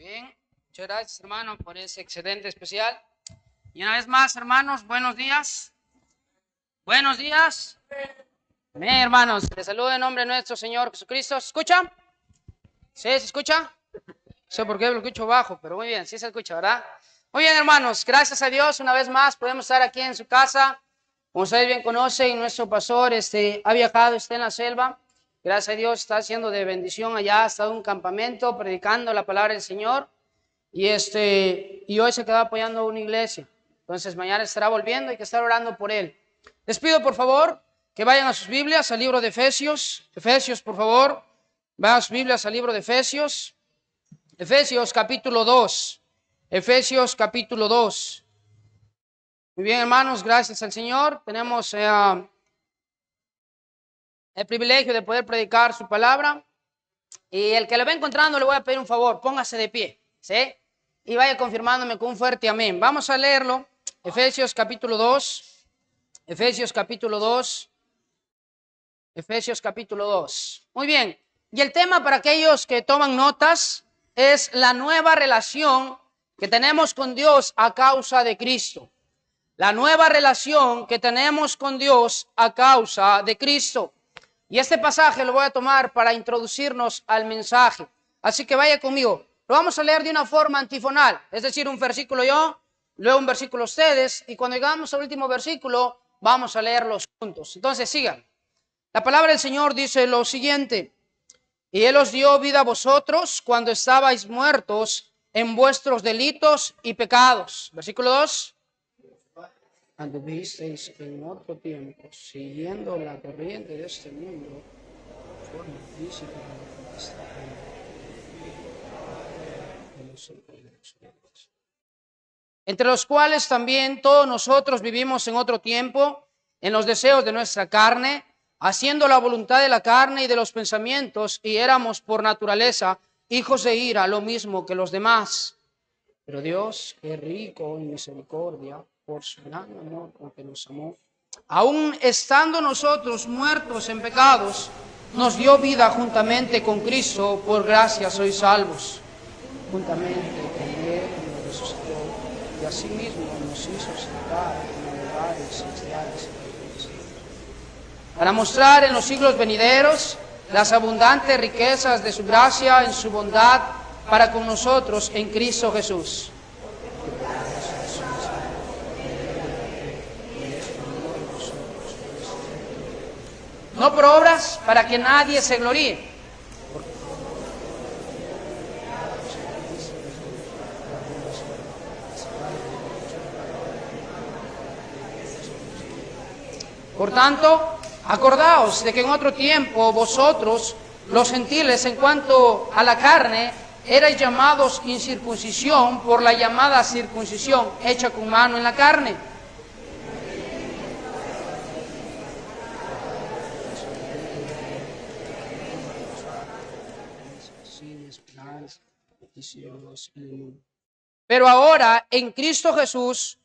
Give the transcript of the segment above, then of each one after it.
Bien, muchas gracias, hermano, por ese excelente especial. Y una vez más, hermanos, buenos días. Buenos días. Amén, hermanos. Les saludo en nombre de nuestro Señor Jesucristo. ¿Se escucha? ¿Sí se escucha? No sé por qué lo escucho bajo, pero muy bien, sí se escucha, ¿verdad? Muy bien, hermanos, gracias a Dios, una vez más podemos estar aquí en su casa. Como ustedes bien conocen, nuestro pastor ha viajado, está en la selva. Gracias a Dios está haciendo de bendición allá, ha estado en un campamento predicando la palabra del Señor. Y hoy se quedó apoyando a una iglesia. Entonces mañana estará volviendo, hay que estar orando por él. Les pido por favor que vayan a sus Biblias al libro de Efesios. Efesios, por favor, vayan a sus Biblias al libro de Efesios. Efesios capítulo 2. Efesios capítulo 2. Muy bien, hermanos, gracias al Señor. Tenemos el privilegio de poder predicar su palabra. Y el que lo va encontrando le voy a pedir un favor, póngase de pie, ¿sí? Y vaya confirmándome con un fuerte amén. Vamos a leerlo. Efesios capítulo 2. Efesios capítulo 2. Efesios capítulo 2. Muy bien. Y el tema para aquellos que toman notas es la nueva relación que tenemos con Dios a causa de Cristo. La nueva relación que tenemos con Dios a causa de Cristo. Y este pasaje lo voy a tomar para introducirnos al mensaje. Así que vaya conmigo. Lo vamos a leer de una forma antifonal. Es decir, un versículo yo, luego un versículo ustedes. Y cuando llegamos al último versículo, vamos a leerlos juntos. Entonces sigan. La palabra del Señor dice lo siguiente. Y Él os dio vida a vosotros cuando estabais muertos en vuestros delitos y pecados. Versículo 2. Anduvisteis en otro tiempo, siguiendo la corriente de este mundo, forma física entre los cuales también todos nosotros vivimos en otro tiempo, en los deseos de nuestra carne, haciendo la voluntad de la carne y de los pensamientos, y éramos por naturaleza hijos de ira, lo mismo que los demás. Pero Dios, que es rico en misericordia, por su gran amor con que nos amó, aun estando nosotros muertos en pecados, nos dio vida juntamente con Cristo, por gracia sois salvos. Juntamente con Él nos resucitó, y asimismo nos hizo sentar en lugares celestiales para mostrar en los siglos venideros las abundantes riquezas de su gracia en su bondad para con nosotros en Cristo Jesús. No por obras para que nadie se gloríe. Por tanto, acordaos de que en otro tiempo vosotros, los gentiles, en cuanto a la carne, erais llamados incircuncisión por la llamada circuncisión hecha con mano en la carne. Pero ahora, en Cristo Jesús,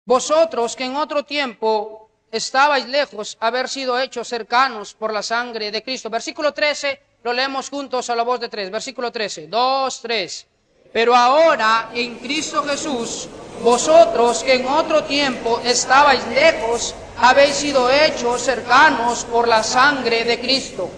vosotros que en otro tiempo estabais lejos, haber sido hechos cercanos por la sangre de Cristo. Versículo 13, lo leemos juntos a la voz de 3. Versículo 13, 2, 3. Pero ahora en Cristo Jesús, vosotros que en otro tiempo estabais lejos, habéis sido hechos cercanos por la sangre de Cristo.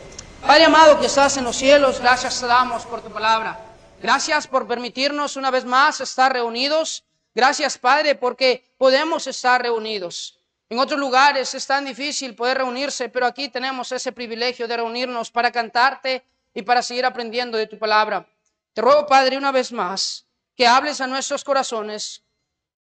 Padre amado que estás en los cielos, gracias te damos por tu palabra. Gracias por permitirnos una vez más estar reunidos. Gracias, Padre, porque podemos estar reunidos. En otros lugares es tan difícil poder reunirse, pero aquí tenemos ese privilegio de reunirnos para cantarte y para seguir aprendiendo de tu palabra. Te ruego, Padre, una vez más, que hables a nuestros corazones.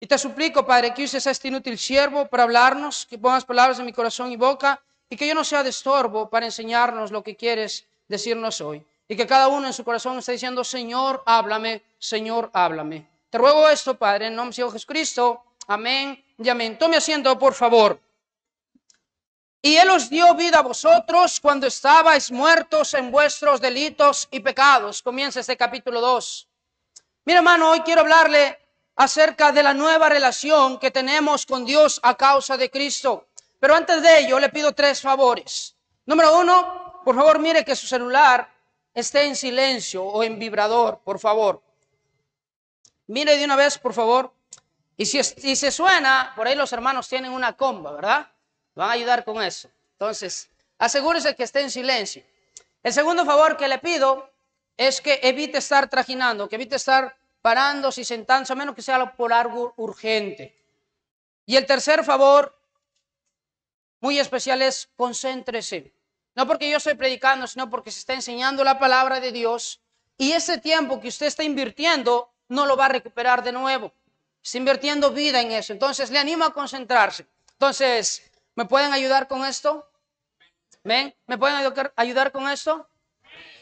Y te suplico, Padre, que uses a este inútil siervo para hablarnos, que pongas palabras en mi corazón y boca, y que yo no sea de estorbo para enseñarnos lo que quieres decirnos hoy. Y que cada uno en su corazón esté diciendo, Señor, háblame, Señor, háblame. Te ruego esto, Padre, en nombre de Señor Jesucristo. Amén y amén. Tome asiento, por favor. Y Él os dio vida a vosotros cuando estabais muertos en vuestros delitos y pecados. Comienza este capítulo 2. Mira, hermano, hoy quiero hablarle acerca de la nueva relación que tenemos con Dios a causa de Cristo. Pero antes de ello, le pido 3 favores. Número 1, por favor, mire que su celular esté en silencio o en vibrador, por favor. Mire de una vez, por favor. Y si se suena, por ahí los hermanos tienen una comba, ¿verdad? Van a ayudar con eso. Entonces, asegúrese que esté en silencio. El segundo favor que le pido es que evite estar trajinando, que evite estar parándose y sentándose, a menos que sea por algo urgente. Y el tercer favor, muy especial, es concéntrese. No porque yo estoy predicando, sino porque se está enseñando la palabra de Dios. Y ese tiempo que usted está invirtiendo, no lo va a recuperar de nuevo. Está invirtiendo vida en eso. Entonces, le animo a concentrarse. Entonces, ¿me pueden ayudar con esto? ¿Ven? ¿Me pueden ayudar con esto?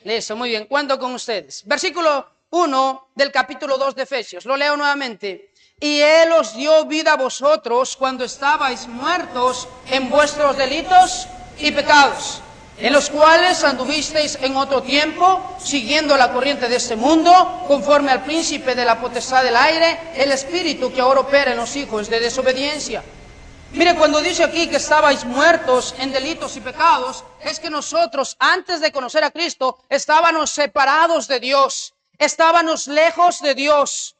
Listo, muy bien. Cuento con ustedes. Versículo 1 del capítulo 2 de Efesios. Lo leo nuevamente. Y Él os dio vida a vosotros cuando estabais muertos en vuestros delitos y pecados, en los cuales anduvisteis en otro tiempo, siguiendo la corriente de este mundo, conforme al príncipe de la potestad del aire, el espíritu que ahora opera en los hijos de desobediencia. Mire, cuando dice aquí que estabais muertos en delitos y pecados, es que nosotros, antes de conocer a Cristo, estábamos separados de Dios, estábamos lejos de Dios.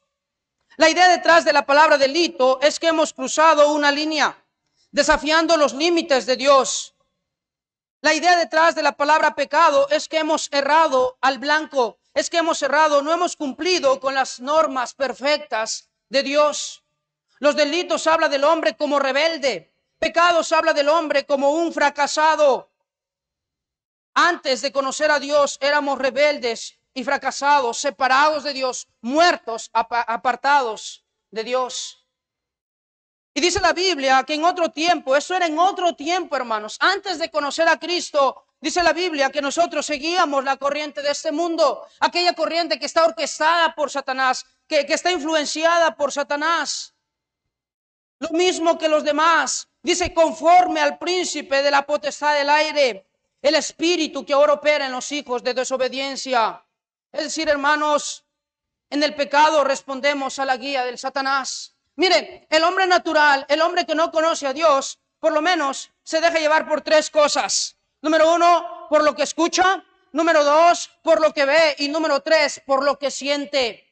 La idea detrás de la palabra delito es que hemos cruzado una línea, desafiando los límites de Dios. La idea detrás de la palabra pecado es que hemos errado al blanco, es que hemos errado, no hemos cumplido con las normas perfectas de Dios. Los delitos habla del hombre como rebelde, pecados habla del hombre como un fracasado. Antes de conocer a Dios éramos rebeldes y fracasados, separados de Dios, muertos, apartados de Dios. Y dice la Biblia que en otro tiempo, eso era en otro tiempo, hermanos, antes de conocer a Cristo, dice la Biblia que nosotros seguíamos la corriente de este mundo, aquella corriente que está orquestada por Satanás, que está influenciada por Satanás. Lo mismo que los demás, dice conforme al príncipe de la potestad del aire, el espíritu que ahora opera en los hijos de desobediencia. Es decir, hermanos, en el pecado respondemos a la guía del Satanás. Mire, el hombre natural, el hombre que no conoce a Dios, por lo menos se deja llevar por tres cosas. Número 1, por lo que escucha. Número 2, por lo que ve. Y número 3, por lo que siente.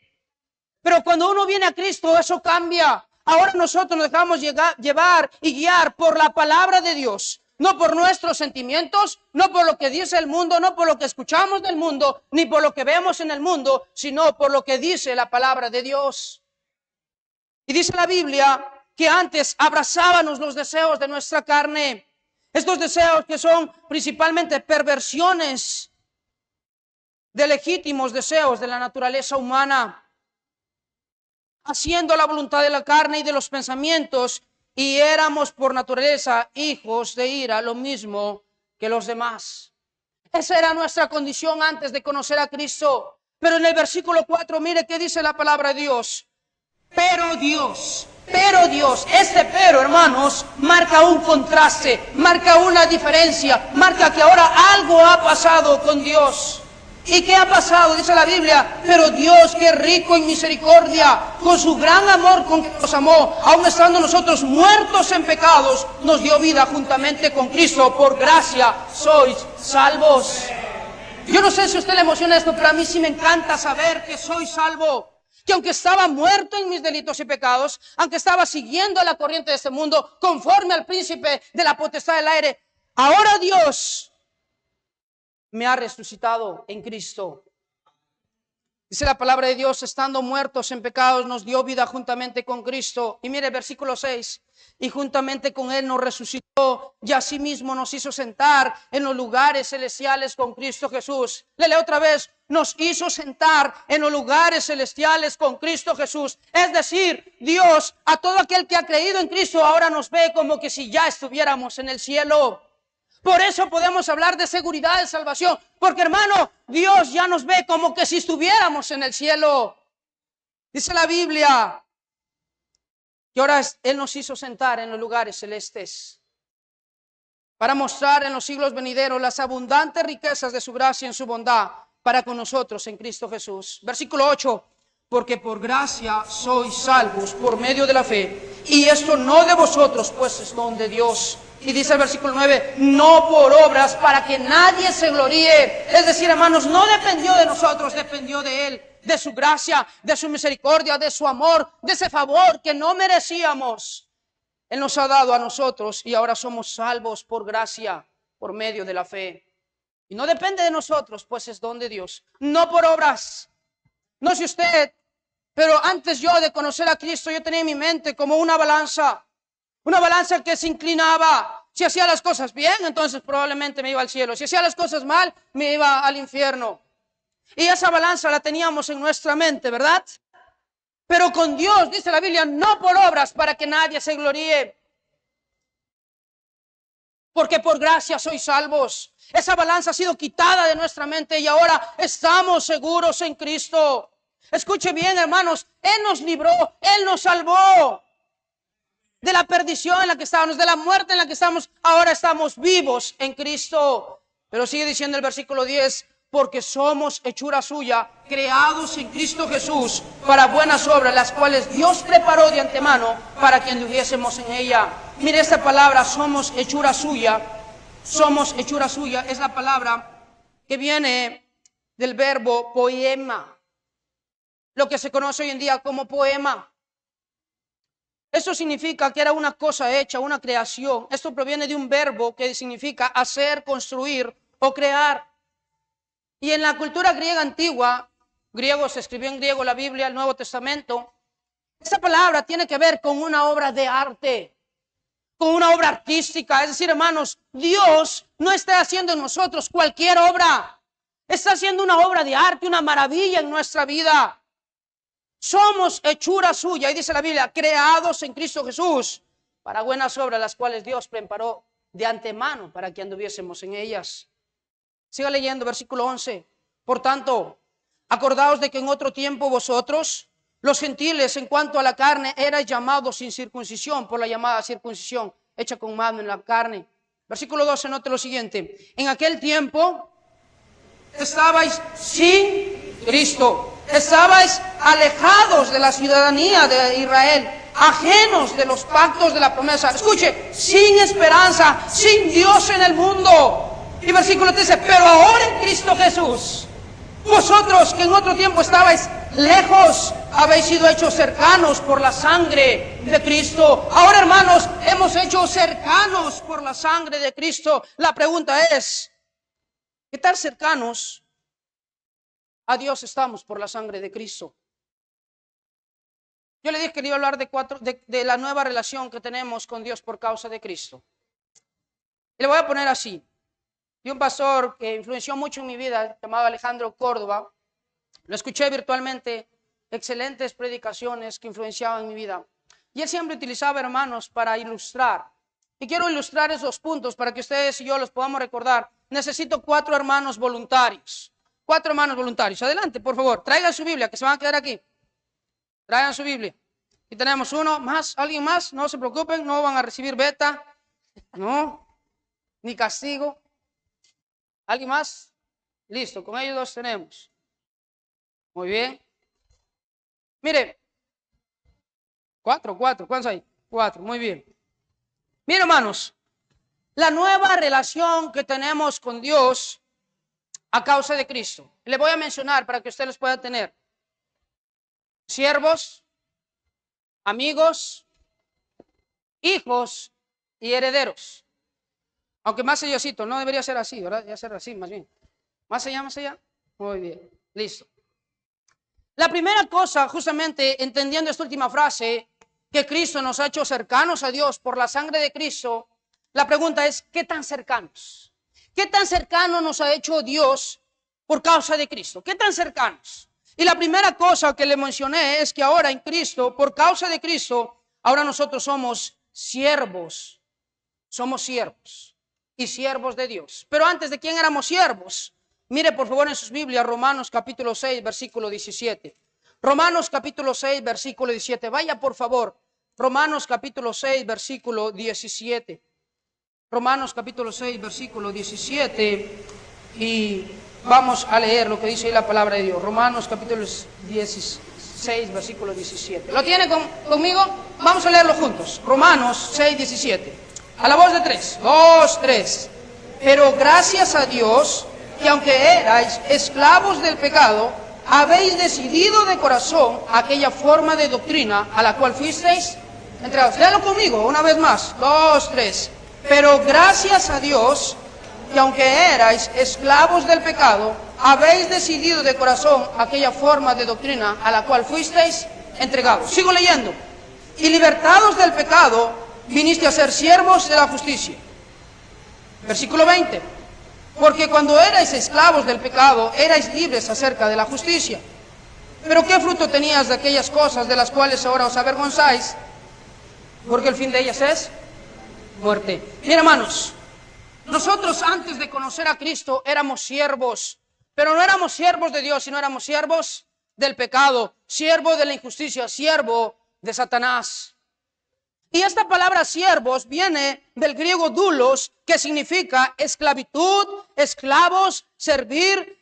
Pero cuando uno viene a Cristo, eso cambia. Ahora nosotros nos dejamos llevar y guiar por la palabra de Dios. No por nuestros sentimientos, no por lo que dice el mundo, no por lo que escuchamos del mundo, ni por lo que vemos en el mundo, sino por lo que dice la palabra de Dios. Y dice la Biblia que antes abrazábamos los deseos de nuestra carne. Estos deseos que son principalmente perversiones de legítimos deseos de la naturaleza humana, haciendo la voluntad de la carne y de los pensamientos, y éramos por naturaleza hijos de ira, lo mismo que los demás. Esa era nuestra condición antes de conocer a Cristo. Pero en el versículo 4, mire qué dice la palabra de Dios. Pero Dios, este pero, hermanos, marca un contraste, marca una diferencia, marca que ahora algo ha pasado con Dios. ¿Y qué ha pasado? Dice la Biblia, pero Dios, que es rico en misericordia, con su gran amor con que nos amó, aun estando nosotros muertos en pecados, nos dio vida juntamente con Cristo. Por gracia sois salvos. Yo no sé si a usted le emociona esto, pero a mí sí me encanta saber que soy salvo. Que aunque estaba muerto en mis delitos y pecados, aunque estaba siguiendo la corriente de este mundo, conforme al príncipe de la potestad del aire, ahora Dios me ha resucitado en Cristo. Dice la palabra de Dios, estando muertos en pecados, nos dio vida juntamente con Cristo. Y mire el versículo 6, y juntamente con Él nos resucitó, y asimismo nos hizo sentar en los lugares celestiales con Cristo Jesús. Lele otra vez, nos hizo sentar en los lugares celestiales con Cristo Jesús. Es decir, Dios, a todo aquel que ha creído en Cristo, ahora nos ve como que si ya estuviéramos en el cielo. Por eso podemos hablar de seguridad de salvación, porque hermano, Dios ya nos ve como que si estuviéramos en el cielo. Dice la Biblia que ahora Él nos hizo sentar en los lugares celestes para mostrar en los siglos venideros las abundantes riquezas de su gracia en su bondad para con nosotros en Cristo Jesús. Versículo 8, porque por gracia sois salvos por medio de la fe, y esto no de vosotros, pues es don de Dios, Y dice el versículo 9, no por obras para que nadie se gloríe. Es decir, hermanos, no dependió de nosotros, dependió de Él, de su gracia, de su misericordia, de su amor, de ese favor que no merecíamos. Él nos ha dado a nosotros y ahora somos salvos por gracia, por medio de la fe. Y no depende de nosotros, pues es don de Dios. No por obras. No sé usted, pero antes yo de conocer a Cristo, yo tenía en mi mente como una balanza que se inclinaba. Si hacía las cosas bien, entonces probablemente me iba al cielo. Si hacía las cosas mal, me iba al infierno. Y esa balanza la teníamos en nuestra mente, ¿verdad? Pero con Dios, dice la Biblia, no por obras para que nadie se gloríe. Porque por gracia sois salvos. Esa balanza ha sido quitada de nuestra mente y ahora estamos seguros en Cristo. Escuche bien, hermanos, Él nos libró, Él nos salvó de la perdición en la que estábamos, de la muerte en la que estamos. Ahora estamos vivos en Cristo. Pero sigue diciendo el versículo 10, porque somos hechura suya, creados en Cristo Jesús para buenas obras, las cuales Dios preparó de antemano para que anduviésemos en ella. Mire esta palabra, somos hechura suya. Somos hechura suya, es la palabra que viene del verbo poema, lo que se conoce hoy en día como poema. Esto significa que era una cosa hecha, una creación. Esto proviene de un verbo que significa hacer, construir o crear. Y en la cultura griega antigua, griego, se escribió en griego la Biblia, el Nuevo Testamento, esa palabra tiene que ver con una obra de arte, con una obra artística. Es decir, hermanos, Dios no está haciendo en nosotros cualquier obra. Está haciendo una obra de arte, una maravilla en nuestra vida. Somos hechura suya, y dice la Biblia, creados en Cristo Jesús para buenas obras, las cuales Dios preparó de antemano para que anduviésemos en ellas. Siga leyendo, versículo 11. Por tanto, acordaos de que en otro tiempo vosotros, los gentiles, en cuanto a la carne, erais llamados sin circuncisión por la llamada circuncisión hecha con mano en la carne. Versículo 12, note lo siguiente. En aquel tiempo estabais sin Cristo. Estabais alejados de la ciudadanía de Israel, ajenos de los pactos de la promesa. Escuche, sin esperanza, sin Dios en el mundo. Y versículo 13, pero ahora en Cristo Jesús, vosotros que en otro tiempo estabais lejos, habéis sido hechos cercanos por la sangre de Cristo. Ahora, hermanos, hemos hecho cercanos por la sangre de Cristo. La pregunta es, ¿qué tan cercanos a Dios estamos por la sangre de Cristo? Yo le dije que iba a hablar de la nueva relación que tenemos con Dios por causa de Cristo. Y le voy a poner así. Y un pastor que influenció mucho en mi vida, llamado Alejandro Córdoba, lo escuché virtualmente, excelentes predicaciones que influenciaban en mi vida. Y él siempre utilizaba, hermanos, para ilustrar. Y quiero ilustrar esos puntos para que ustedes y yo los podamos recordar. Necesito 4 hermanos voluntarios. 4 hermanos voluntarios. Adelante, por favor. Traigan su Biblia, que se van a quedar aquí. Traigan su Biblia. Y tenemos uno más. ¿Alguien más? No se preocupen, no van a recibir beta. No, ni castigo. ¿Alguien más? Listo, con ellos 2 tenemos. Muy bien. Mire. 4. ¿Cuántos hay? 4, muy bien. Mire, hermanos, la nueva relación que tenemos con Dios a causa de Cristo. Le voy a mencionar para que usted los pueda tener. Siervos, amigos, hijos y herederos. Aunque más selladito, no debería ser así, ¿verdad? Debería ser así, más bien. Más allá. Muy bien, listo. La primera cosa, justamente entendiendo esta última frase, que Cristo nos ha hecho cercanos a Dios por la sangre de Cristo, la pregunta es, ¿qué tan cercanos? ¿Qué tan cercano nos ha hecho Dios por causa de Cristo? ¿Qué tan cercanos? Y la primera cosa que le mencioné es que ahora en Cristo, por causa de Cristo, ahora nosotros somos siervos. Somos siervos y siervos de Dios. Pero antes, ¿de quién éramos siervos? Mire por favor en sus Biblias Romanos capítulo 6, versículo 17. Romanos capítulo 6, versículo 17. Vaya por favor. Romanos capítulo 6, versículo 17. Romanos capítulo 6, versículo 17. Y vamos a leer lo que dice ahí la palabra de Dios. Romanos capítulo 16, versículo 17. ¿Lo tiene conmigo? Vamos a leerlo juntos. Romanos 6, 17. A la voz de tres. 2, 3. Pero gracias a Dios que aunque erais esclavos del pecado, habéis decidido de corazón aquella forma de doctrina a la cual fuisteis entregados. Léalo conmigo una vez más. 2, 3. Pero gracias a Dios que aunque erais esclavos del pecado, habéis decidido de corazón aquella forma de doctrina a la cual fuisteis entregados. Sigo leyendo. Y libertados del pecado, viniste a ser siervos de la justicia. Versículo 20. Porque cuando erais esclavos del pecado, erais libres acerca de la justicia. Pero ¿qué fruto tenías de aquellas cosas de las cuales ahora os avergonzáis? Porque el fin de ellas es muerte. Mira, hermanos, nosotros antes de conocer a Cristo éramos siervos, pero no éramos siervos de Dios, sino éramos siervos del pecado, siervo de la injusticia, siervo de Satanás. Y esta palabra siervos viene del griego doulos, que significa esclavitud, esclavos, servir,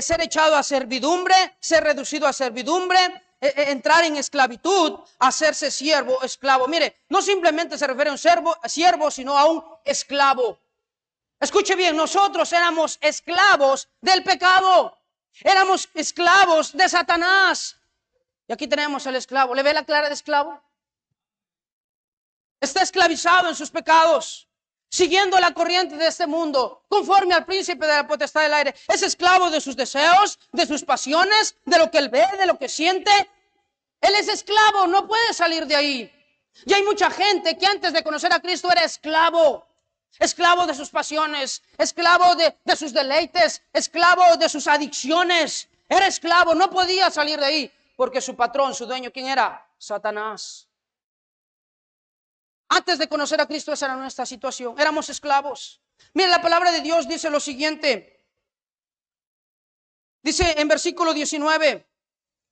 ser echado a servidumbre, ser reducido a servidumbre, entrar en esclavitud, hacerse siervo, esclavo. Mire, no simplemente se refiere a un siervo, sino a un esclavo. Escuche bien, nosotros éramos esclavos del pecado, éramos esclavos de Satanás. Y aquí tenemos al esclavo. ¿Le ve la cara de esclavo? Está esclavizado en sus pecados, siguiendo la corriente de este mundo, conforme al príncipe de la potestad del aire. Es esclavo de sus deseos, de sus pasiones, de lo que él ve, de lo que siente. Él es esclavo, no puede salir de ahí. Y hay mucha gente que antes de conocer a Cristo era esclavo. Esclavo de sus pasiones, esclavo de sus deleites, esclavo de sus adicciones. Era esclavo, no podía salir de ahí, porque su patrón, su dueño, ¿quién era? Satanás. Antes de conocer a Cristo, esa era nuestra situación. Éramos esclavos. Mira, la palabra de Dios dice lo siguiente. Dice en versículo 19: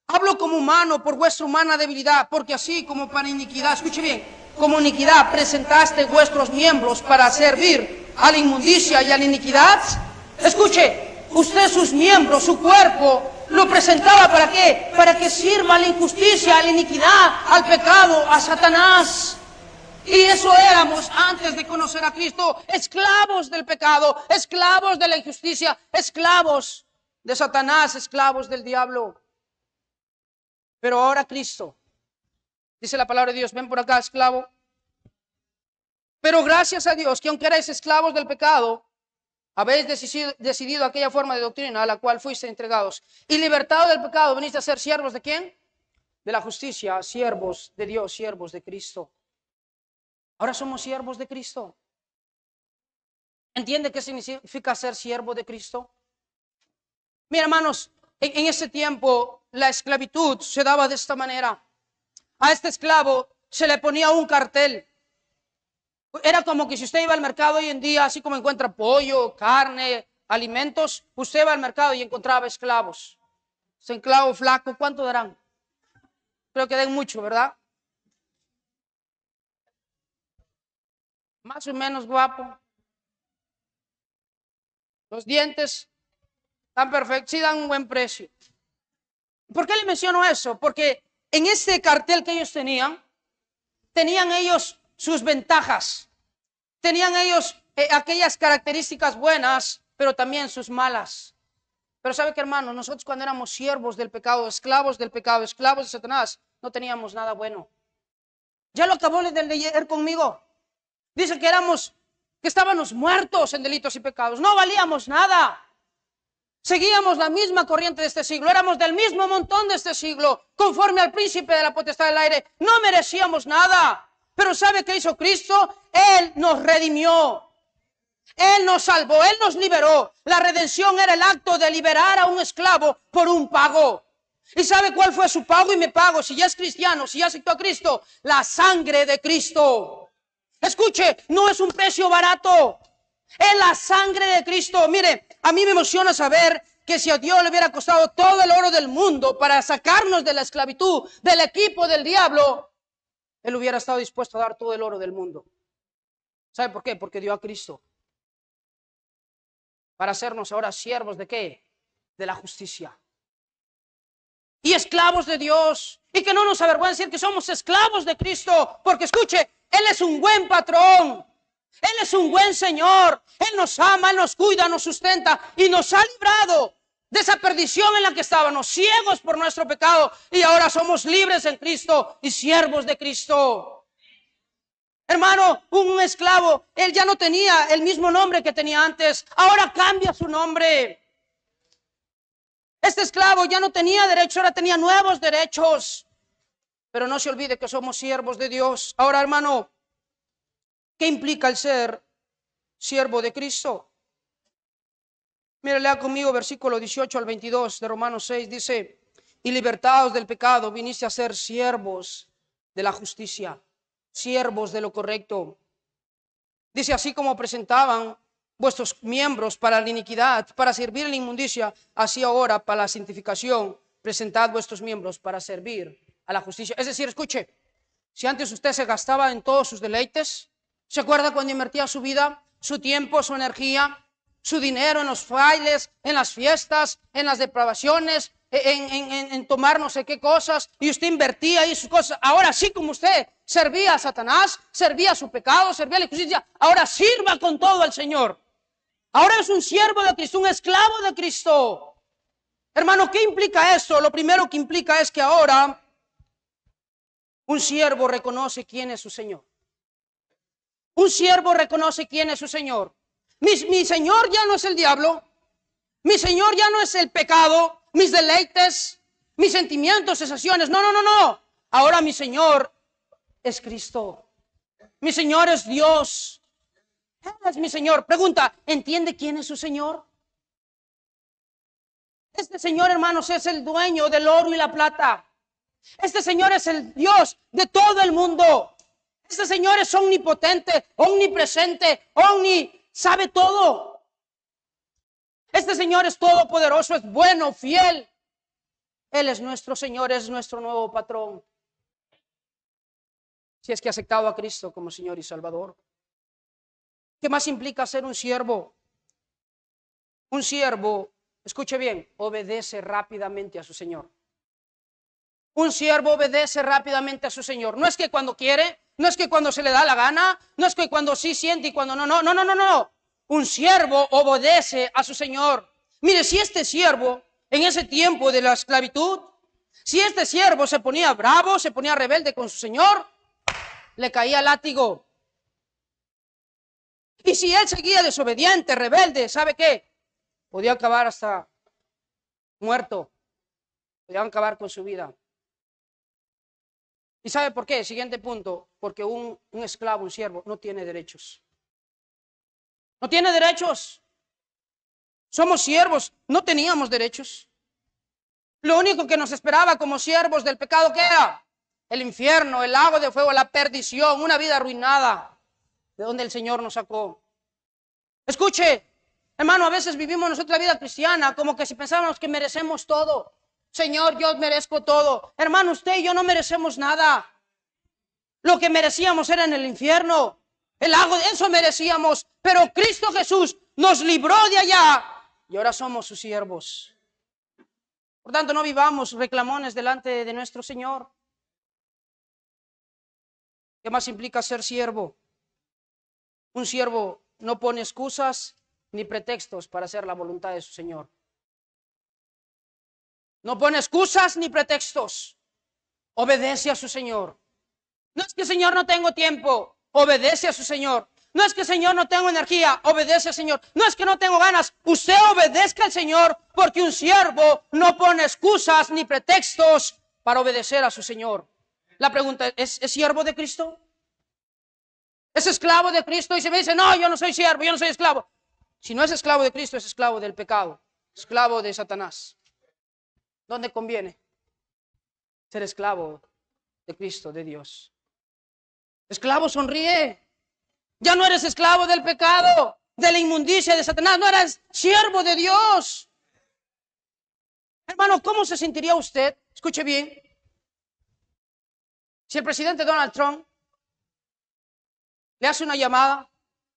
hablo como humano por vuestra humana debilidad, porque así como para iniquidad, escuche bien, como iniquidad presentaste vuestros miembros para servir a la inmundicia y a la iniquidad. Escuche, usted sus miembros, su cuerpo, lo presentaba ¿para qué? Para que sirva a la injusticia, a la iniquidad, al pecado, a Satanás. Y eso éramos antes de conocer a Cristo, esclavos del pecado, esclavos de la injusticia, esclavos de Satanás, esclavos del diablo. Pero ahora Cristo, dice la palabra de Dios, ven por acá, esclavo. Pero gracias a Dios que aunque erais esclavos del pecado, habéis decidido aquella forma de doctrina a la cual fuiste entregados. Y libertados del pecado, veniste a ser siervos ¿de quién? De la justicia, siervos de Dios, siervos de Cristo. Ahora somos siervos de Cristo. ¿Entiende qué significa ser siervo de Cristo? Mira, hermanos, en ese tiempo la esclavitud se daba de esta manera. A este esclavo se le ponía un cartel. Era como que si usted iba al mercado hoy en día, así como encuentra pollo, carne, alimentos, usted va al mercado y encontraba esclavos. Ese esclavo flaco, ¿cuánto darán? Creo que den mucho, ¿verdad? Más o menos guapo. Los dientes están perfectos, sí dan un buen precio. ¿Por qué le menciono eso? Porque en este cartel que ellos tenían ellos sus ventajas. Tenían ellos aquellas características buenas, pero también sus malas. Pero ¿sabe qué, hermano? Nosotros cuando éramos siervos del pecado, esclavos de Satanás, no teníamos nada bueno. Ya lo acabó de leer conmigo. Dice que estábamos muertos en delitos y pecados. No valíamos nada. Seguíamos la misma corriente de este siglo. Éramos del mismo montón de este siglo. Conforme al príncipe de la potestad del aire. No merecíamos nada. Pero ¿sabe qué hizo Cristo? Él nos redimió. Él nos salvó. Él nos liberó. La redención era el acto de liberar a un esclavo por un pago. ¿Y sabe cuál fue su pago y mi pago? Si ya es cristiano, si ya aceptó a Cristo. La sangre de Cristo. Escuche, no es un precio barato. Es la sangre de Cristo. Mire, a mí me emociona saber que si a Dios le hubiera costado todo el oro del mundo para sacarnos de la esclavitud, del equipo del diablo, Él hubiera estado dispuesto a dar todo el oro del mundo. ¿Sabe por qué? Porque dio a Cristo. Para hacernos ahora siervos ¿de qué? De la justicia. Y esclavos de Dios. Y que no nos avergüence decir que somos esclavos de Cristo. Porque escuche, Él es un buen patrón. Él es un buen Señor. Él nos ama, Él nos cuida, nos sustenta y nos ha librado de esa perdición en la que estábamos, ciegos por nuestro pecado, y ahora somos libres en Cristo y siervos de Cristo. Hermano, un esclavo, él ya no tenía el mismo nombre que tenía antes, ahora cambia su nombre. Este esclavo ya no tenía derechos, ahora tenía nuevos derechos. Pero no se olvide que somos siervos de Dios. Ahora, hermano, ¿qué implica el ser siervo de Cristo? Mire, lea conmigo versículo 18 al 22 de Romanos 6. Dice, y libertados del pecado, viniste a ser siervos de la justicia, siervos de lo correcto. Dice, así como presentaban vuestros miembros para la iniquidad, para servir en la inmundicia, así ahora para la santificación, presentad vuestros miembros para servir a la justicia. Es decir, escuche, si antes usted se gastaba en todos sus deleites, ¿se acuerda cuando invertía su vida, su tiempo, su energía, su dinero en los bailes, en las fiestas, en las depravaciones, en tomar no sé qué cosas, y usted invertía ahí sus cosas? Ahora sí, como usted servía a Satanás, servía a su pecado, servía a la injusticia, ahora sirva con todo al Señor. Ahora es un siervo de Cristo, un esclavo de Cristo. Hermano, ¿qué implica eso? Lo primero que implica es que ahora un siervo reconoce quién es su Señor. Un siervo reconoce quién es su Señor. Mi Señor ya no es el diablo. Mi Señor ya no es el pecado, mis deleites, mis sentimientos, sensaciones. No. Ahora mi Señor es Cristo. Mi Señor es Dios. Él es mi Señor. Pregunta, ¿entiende quién es su Señor? Este Señor, hermanos, es el dueño del oro y la plata. Este Señor es el Dios de todo el mundo. Este Señor es omnipotente, omnipresente, sabe todo. Este Señor es todopoderoso, es bueno, fiel. Él es nuestro Señor, es nuestro nuevo patrón. Si es que ha aceptado a Cristo como Señor y Salvador. ¿Qué más implica ser un siervo? Un siervo, escuche bien, obedece rápidamente a su Señor. Un siervo obedece rápidamente a su Señor. No es que cuando quiere, no es que cuando se le da la gana, no es que cuando sí siente y cuando no. Un siervo obedece a su Señor. Mire, si este siervo en ese tiempo de la esclavitud, si este siervo se ponía bravo, se ponía rebelde con su Señor, le caía látigo. Y si él seguía desobediente, rebelde, ¿sabe qué? Podía acabar hasta muerto. Podía acabar con su vida. ¿Y sabe por qué? Siguiente punto. Porque un esclavo, un siervo, no tiene derechos. No tiene derechos. Somos siervos, no teníamos derechos. Lo único que nos esperaba como siervos del pecado, ¿qué era? El infierno, el lago de fuego, la perdición, una vida arruinada, de donde el Señor nos sacó. Escuche, hermano, a veces vivimos nosotros la vida cristiana como que si pensábamos que merecemos todo. Señor, yo merezco todo. Hermano, usted y yo no merecemos nada. Lo que merecíamos era en el infierno. El lago, eso merecíamos. Pero Cristo Jesús nos libró de allá y ahora somos sus siervos. Por tanto, no vivamos reclamones delante de nuestro Señor. ¿Qué más implica ser siervo? Un siervo no pone excusas ni pretextos para hacer la voluntad de su Señor. No pone excusas ni pretextos. Obedece a su Señor. No es que Señor no tengo tiempo. Obedece a su Señor. No es que Señor no tengo energía. Obedece al Señor. No es que no tengo ganas. Usted obedezca al Señor porque un siervo no pone excusas ni pretextos para obedecer a su Señor. La pregunta ¿es siervo de Cristo? ¿Es esclavo de Cristo? Y se me dice, no, yo no soy siervo, yo no soy esclavo. Si no es esclavo de Cristo, es esclavo del pecado. Esclavo de Satanás. ¿Dónde conviene ser esclavo de Cristo, de Dios? Esclavo, sonríe. Ya no eres esclavo del pecado, de la inmundicia de Satanás. No eres siervo de Dios. Hermano, ¿cómo se sentiría usted? Escuche bien. Si el presidente Donald Trump le hace una llamada,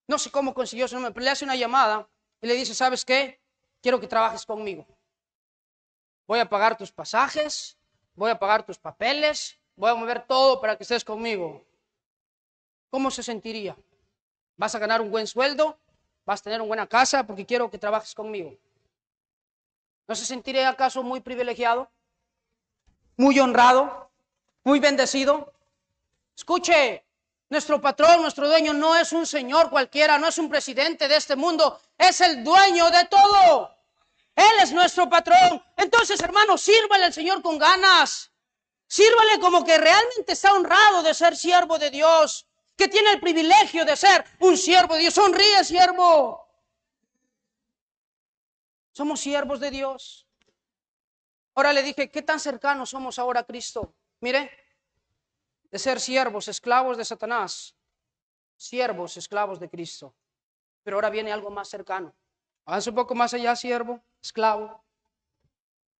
no sé cómo consiguió su número, pero le hace una llamada y le dice, ¿sabes qué? Quiero que trabajes conmigo. Voy a pagar tus pasajes, voy a pagar tus papeles, voy a mover todo para que estés conmigo. ¿Cómo se sentiría? Vas a ganar un buen sueldo, vas a tener una buena casa porque quiero que trabajes conmigo. ¿No se sentiré acaso muy privilegiado? ¿Muy honrado? ¿Muy bendecido? Escuche, nuestro patrón, nuestro dueño no es un señor cualquiera, no es un presidente de este mundo, es el dueño de todo. Él es nuestro patrón. Entonces, hermanos, sírvale al Señor con ganas. Sírvale como que realmente está honrado de ser siervo de Dios, que tiene el privilegio de ser un siervo de Dios. Sonríe, siervo. Somos siervos de Dios. Ahora le dije, ¿qué tan cercanos somos ahora a Cristo? Mire, de ser siervos, esclavos de Satanás, siervos, esclavos de Cristo. Pero ahora viene algo más cercano. Avance un poco más allá, siervo, esclavo.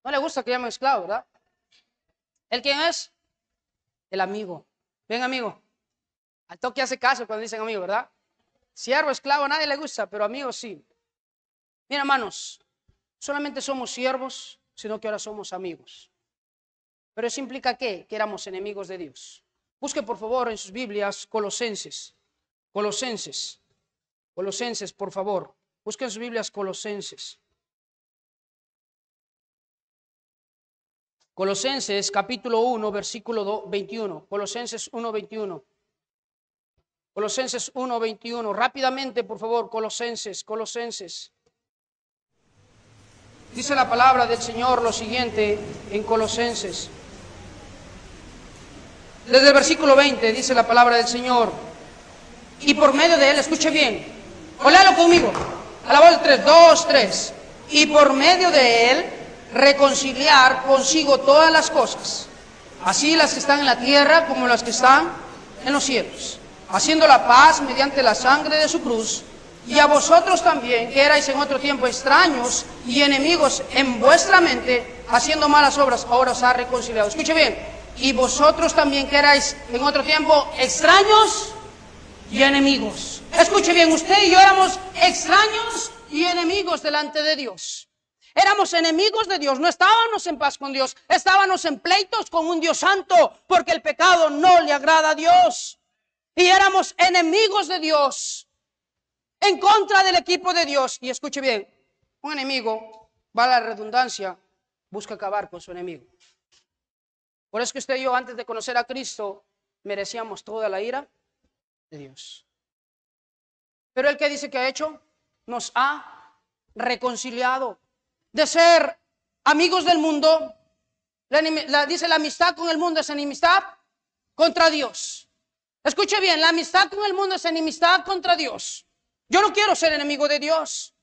No le gusta que llamen esclavo, ¿verdad? ¿El quién es? El amigo. Ven, amigo. Al toque hace caso cuando dicen amigo, ¿verdad? Siervo, esclavo, a nadie le gusta, pero amigo sí. Mira, hermanos, solamente somos siervos, sino que ahora somos amigos. Pero eso implica ¿qué? Que éramos enemigos de Dios. Busque por favor en sus Biblias Colosenses, por favor. Busque en sus Biblias Colosenses. Colosenses capítulo 1, versículo 21. Colosenses 1, 21. Colosenses 1, 21. Rápidamente, por favor, Colosenses. Dice la palabra del Señor lo siguiente en Colosenses. Desde el versículo 20 dice la palabra del Señor. Y por medio de él, escuche bien. Léalo conmigo. A la voz de 3, 2, 3. Y por medio de él, reconciliar consigo todas las cosas, así las que están en la tierra como las que están en los cielos, haciendo la paz mediante la sangre de su cruz. Y a vosotros también, que erais en otro tiempo extraños y enemigos en vuestra mente, haciendo malas obras, ahora os ha reconciliado. Escuche bien. Y vosotros también, que erais en otro tiempo extraños y enemigos. Escuche bien, usted y yo éramos extraños y enemigos delante de Dios. Éramos enemigos de Dios, no estábamos en paz con Dios, estábamos en pleitos con un Dios santo, porque el pecado no le agrada a Dios. Y éramos enemigos de Dios, en contra del equipo de Dios. Y escuche bien, un enemigo, va a la redundancia, busca acabar con su enemigo. Por eso que usted y yo, antes de conocer a Cristo, merecíamos toda la ira de Dios. Pero Él, ¿qué dice que ha hecho? Nos ha reconciliado. De ser amigos del mundo, dice la amistad con el mundo es enemistad contra Dios. Escuche bien, la amistad con el mundo es enemistad contra Dios. Yo no quiero ser enemigo de Dios.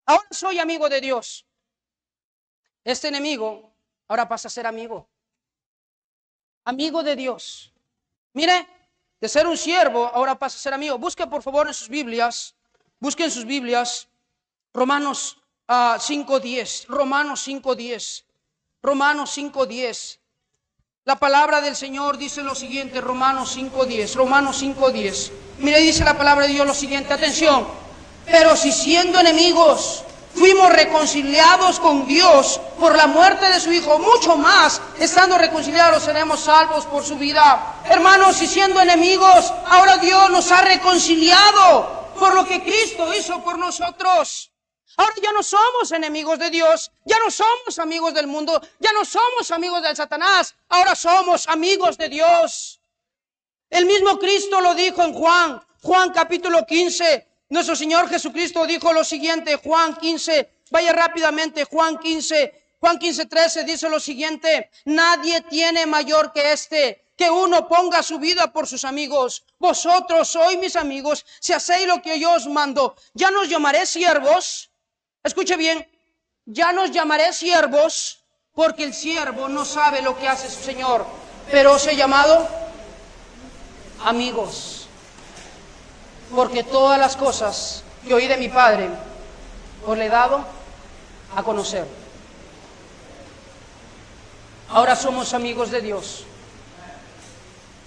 Ahora soy amigo de Dios. Este enemigo ahora pasa a ser amigo. Amigo de Dios. Mire, de ser un siervo ahora pasa a ser amigo. Busque por favor en sus Biblias, Romanos 5:10, Romanos 5:10. La palabra del Señor dice lo siguiente, Romanos 5:10. Mire, dice la palabra de Dios lo siguiente, atención. Pero si siendo enemigos fuimos reconciliados con Dios por la muerte de su Hijo, mucho más, estando reconciliados, seremos salvos por su vida. Hermanos, si siendo enemigos, ahora Dios nos ha reconciliado por lo que Cristo hizo por nosotros. Ahora ya no somos enemigos de Dios, ya no somos amigos del mundo, ya no somos amigos del Satanás, ahora somos amigos de Dios. El mismo Cristo lo dijo en Juan capítulo 15. Nuestro Señor Jesucristo dijo lo siguiente, Juan 15, vaya rápidamente, Juan 15:13 dice lo siguiente: nadie tiene mayor que este, que uno ponga su vida por sus amigos. Vosotros sois mis amigos si hacéis lo que yo os mando. Ya no os llamaré siervos, escuche bien, ya no os llamaré siervos, porque el siervo no sabe lo que hace su Señor, pero os he llamado amigos. Porque todas las cosas que oí de mi Padre os le he dado a conocer. Ahora somos amigos de Dios.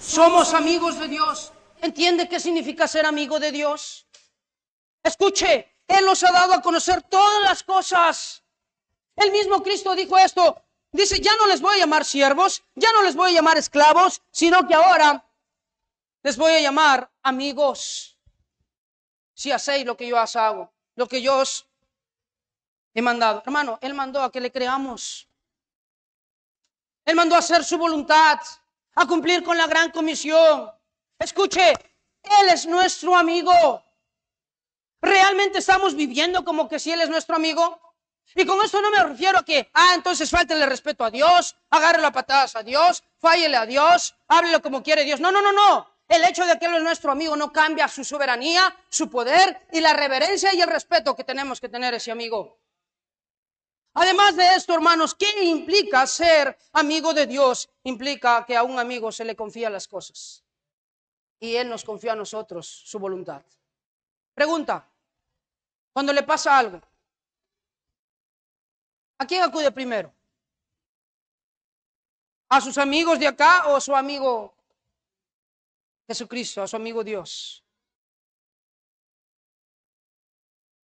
Somos amigos de Dios. ¿Entiende qué significa ser amigo de Dios? Escuche, Él nos ha dado a conocer todas las cosas. El mismo Cristo dijo esto. Dice, ya no les voy a llamar siervos, ya no les voy a llamar esclavos, sino que ahora les voy a llamar amigos. si hacéis lo que yo os hago, lo que yo os he mandado. Hermano, Él mandó a que le creamos. Él mandó a hacer su voluntad, a cumplir con la gran comisión. Escuche, Él es nuestro amigo. ¿Realmente estamos viviendo como que si Él es nuestro amigo? Y con esto no me refiero a que, entonces fáltele respeto a Dios, agárrele a patadas a Dios, fállele a Dios, háblele como quiere Dios. No, no, no, no. El hecho de que Él es nuestro amigo no cambia su soberanía, su poder y la reverencia y el respeto que tenemos que tener a ese amigo. Además de esto, hermanos, ¿qué implica ser amigo de Dios? Implica que a un amigo se le confía las cosas. Y Él nos confía a nosotros su voluntad. Pregunta, cuando le pasa algo, ¿a quién acude primero? ¿A sus amigos de acá o a su amigo Jesucristo, a su amigo Dios?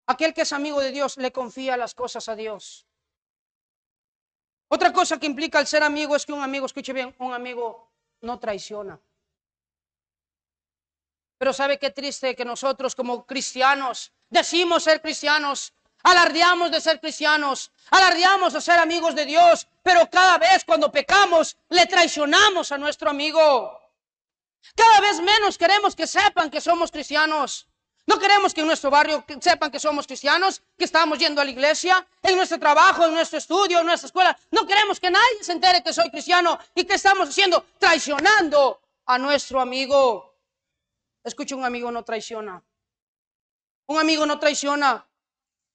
Aquel que es amigo de Dios le confía las cosas a Dios. Otra cosa que implica el ser amigo es que un amigo, escuche bien, un amigo no traiciona. Pero ¿sabe qué triste que nosotros como cristianos decimos ser cristianos, alardeamos de ser cristianos, alardeamos de ser amigos de Dios, pero cada vez cuando pecamos le traicionamos a nuestro amigo? Cada vez menos queremos que sepan que somos cristianos. No queremos que en nuestro barrio sepan que somos cristianos, que estamos yendo a la iglesia, en nuestro trabajo, en nuestro estudio, en nuestra escuela. No queremos que nadie se entere que soy cristiano y que estamos haciendo, traicionando a nuestro amigo. Escuche, un amigo no traiciona. Un amigo no traiciona.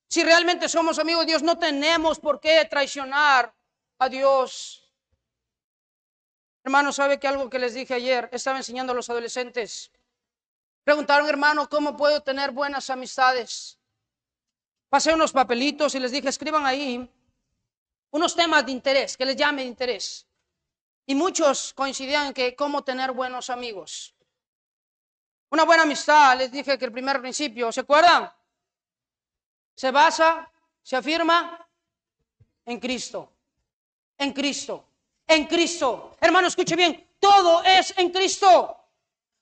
Si realmente somos amigos de Dios, no tenemos por qué traicionar a Dios. Hermano, ¿sabe que algo que les dije ayer? Estaba enseñando a los adolescentes. Preguntaron, hermano, ¿cómo puedo tener buenas amistades? Pasé unos papelitos y les dije, escriban ahí unos temas de interés, que les llame de interés. Y muchos coincidían en que cómo tener buenos amigos. Una buena amistad, les dije que el primer principio, ¿se acuerdan? Se basa, se afirma en Cristo. En Cristo. En Cristo. Hermano, escuche bien, todo es en Cristo.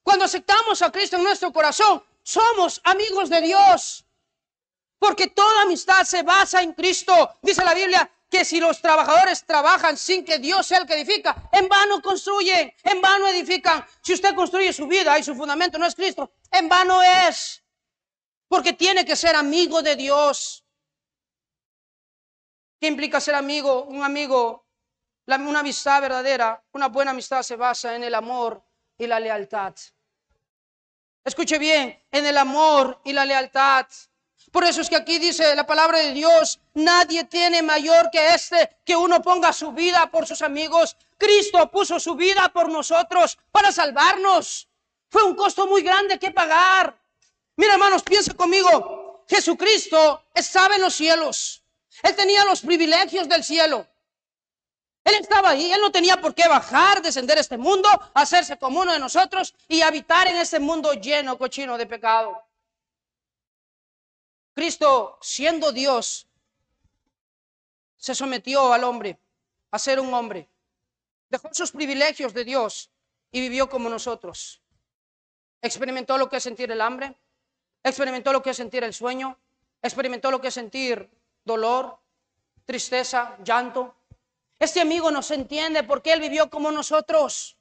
Cuando aceptamos a Cristo en nuestro corazón, somos amigos de Dios. Porque toda amistad se basa en Cristo. Dice la Biblia que si los trabajadores trabajan sin que Dios sea el que edifica, en vano construyen, en vano edifican. Si usted construye su vida y su fundamento no es Cristo, en vano es. Porque tiene que ser amigo de Dios. ¿Qué implica ser amigo? Un amigo, una amistad verdadera, una buena amistad se basa en el amor y la lealtad. Escuche bien, en el amor y la lealtad. Por eso es que aquí dice la palabra de Dios, nadie tiene mayor que que uno ponga su vida por sus amigos. Cristo puso su vida por nosotros para salvarnos. Fue un costo muy grande que pagar. Mira, hermanos, piensa conmigo. Jesucristo estaba en los cielos. Él tenía los privilegios del cielo. Él estaba ahí, Él no tenía por qué bajar, descender a este mundo, hacerse como uno de nosotros y habitar en este mundo lleno, cochino de pecado. Cristo, siendo Dios, se sometió al hombre, a ser un hombre. Dejó sus privilegios de Dios y vivió como nosotros. Experimentó lo que es sentir el hambre, experimentó lo que es sentir el sueño, experimentó lo que es sentir dolor, tristeza, llanto. Este amigo nos entiende porque Él vivió como nosotros.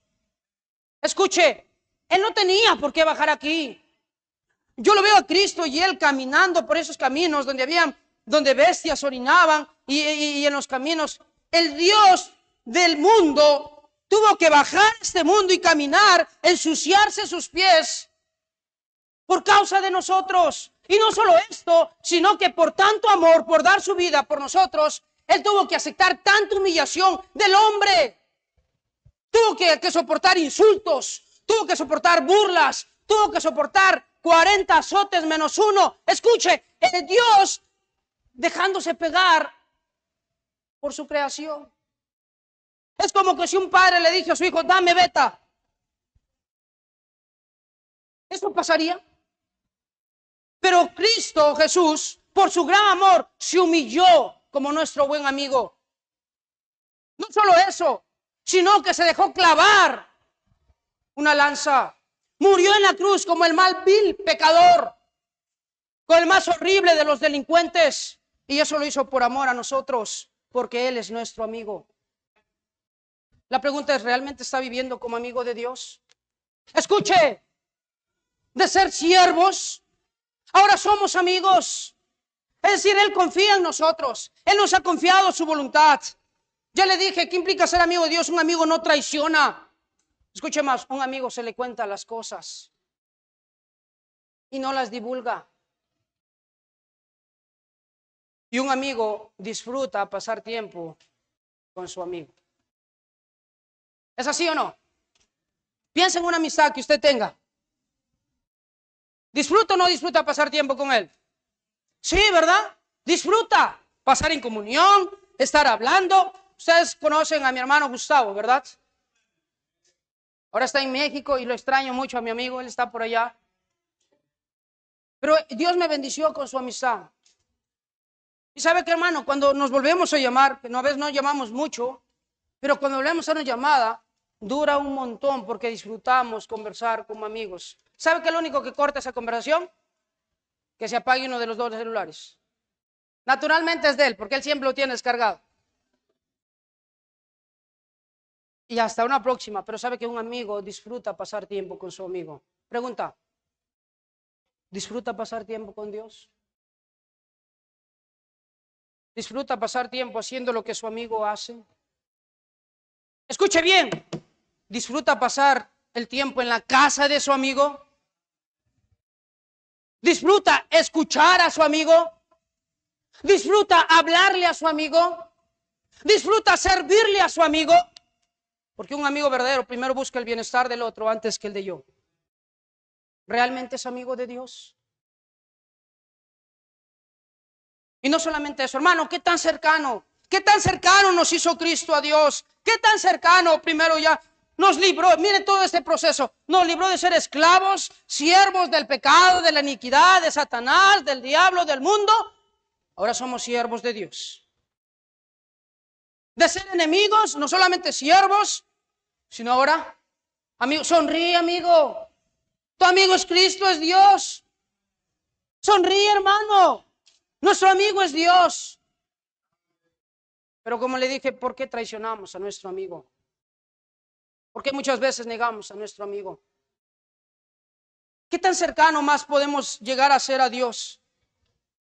Escuche, Él no tenía por qué bajar aquí. Yo lo veo a Cristo y Él caminando por esos caminos donde bestias orinaban y en los caminos. El Dios del mundo tuvo que bajar a este mundo y caminar, ensuciarse sus pies por causa de nosotros. Y no solo esto, sino que por tanto amor, por dar su vida por nosotros, Él tuvo que aceptar tanta humillación del hombre. Tuvo que soportar insultos, tuvo que soportar burlas, tuvo que soportar 40 azotes menos uno. Escuche, el Dios dejándose pegar por su creación. Es como que si un padre le dice a su hijo, dame beta. ¿Eso pasaría? Pero Cristo Jesús, por su gran amor, se humilló como nuestro buen amigo. No solo eso, sino que se dejó clavar una lanza. Murió en la cruz como el mal vil pecador. con el más horrible de los delincuentes. Y eso lo hizo por amor a nosotros, porque Él es nuestro amigo. La pregunta es, ¿realmente está viviendo como amigo de Dios? Escuche, de ser siervos, ahora somos amigos. Es decir, Él confía en nosotros. Él nos ha confiado su voluntad. Ya le dije, ¿qué implica ser amigo de Dios? Un amigo no traiciona. Escuche más, un amigo se le cuenta las cosas y no las divulga. Y un amigo disfruta pasar tiempo con su amigo. ¿Es así o no? Piensa en una amistad que usted tenga. ¿Disfruta o no disfruta pasar tiempo con él? Sí, ¿verdad? Disfruta pasar en comunión, estar hablando. Ustedes conocen a mi hermano Gustavo, ¿verdad? Ahora está en México y lo extraño mucho a mi amigo, él está por allá. Pero Dios me bendició con su amistad. Y sabe que, hermano, cuando nos volvemos a llamar, que a veces no llamamos mucho, pero cuando volvemos a una llamada, dura un montón porque disfrutamos conversar como amigos. ¿Sabe qué es lo único que corta esa conversación? Que se apague uno de los dos celulares. Naturalmente es de él, porque él siempre lo tiene descargado. Y hasta una próxima, pero sabe que un amigo disfruta pasar tiempo con su amigo. Pregunta, ¿disfruta pasar tiempo con Dios? ¿Disfruta pasar tiempo haciendo lo que su amigo hace? Escuche bien, ¿disfruta pasar el tiempo en la casa de su amigo? ¿Disfruta escuchar a su amigo? ¿Disfruta hablarle a su amigo? ¿Disfruta servirle a su amigo? Porque un amigo verdadero primero busca el bienestar del otro antes que el de yo. ¿Realmente es amigo de Dios? Y no solamente eso, hermano, ¿qué tan cercano? ¿Qué tan cercano nos hizo Cristo a Dios? ¿Qué tan cercano primero ya nos libró? Mire todo este proceso. Nos libró de ser esclavos, siervos del pecado, de la iniquidad, de Satanás, del diablo, del mundo. Ahora somos siervos de Dios. De ser enemigos, no solamente siervos, sino ahora, amigo, sonríe, amigo. Tu amigo es Cristo, es Dios. Sonríe, hermano. Nuestro amigo es Dios. Pero como le dije, ¿por qué traicionamos a nuestro amigo? ¿Por qué muchas veces negamos a nuestro amigo? ¿Qué tan cercano más podemos llegar a ser a Dios?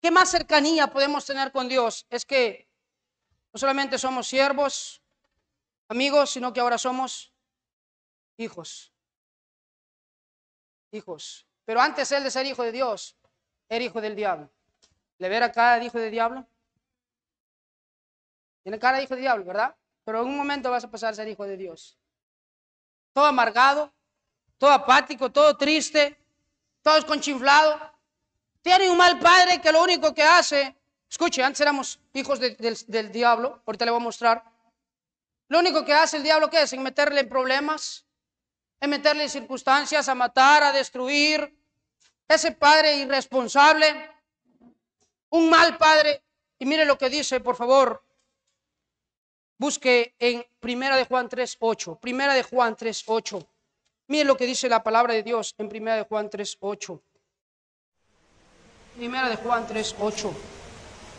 ¿Qué más cercanía podemos tener con Dios? Es que no solamente somos siervos, amigos, sino que ahora somos hijos. Hijos. Pero antes él de ser hijo de Dios, era hijo del diablo. ¿Le verá cara de hijo del diablo? Tiene cara de hijo del diablo, ¿verdad? Pero en un momento vas a pasar a ser hijo de Dios. Todo amargado, todo apático, todo triste, todo desconchinflado. Tiene un mal padre que lo único que hace, escuche, antes éramos hijos del diablo, ahorita le voy a mostrar. Lo único que hace el diablo, ¿qué es? En meterle en problemas, en meterle en circunstancias, a matar, a destruir. Ese padre irresponsable, un mal padre. Y mire lo que dice, por favor. Busque en Primera de Juan 3:8. Primera de Juan 3:8. Mire lo que dice la palabra de Dios en Primera de Juan 3:8. Primera de Juan 3:8.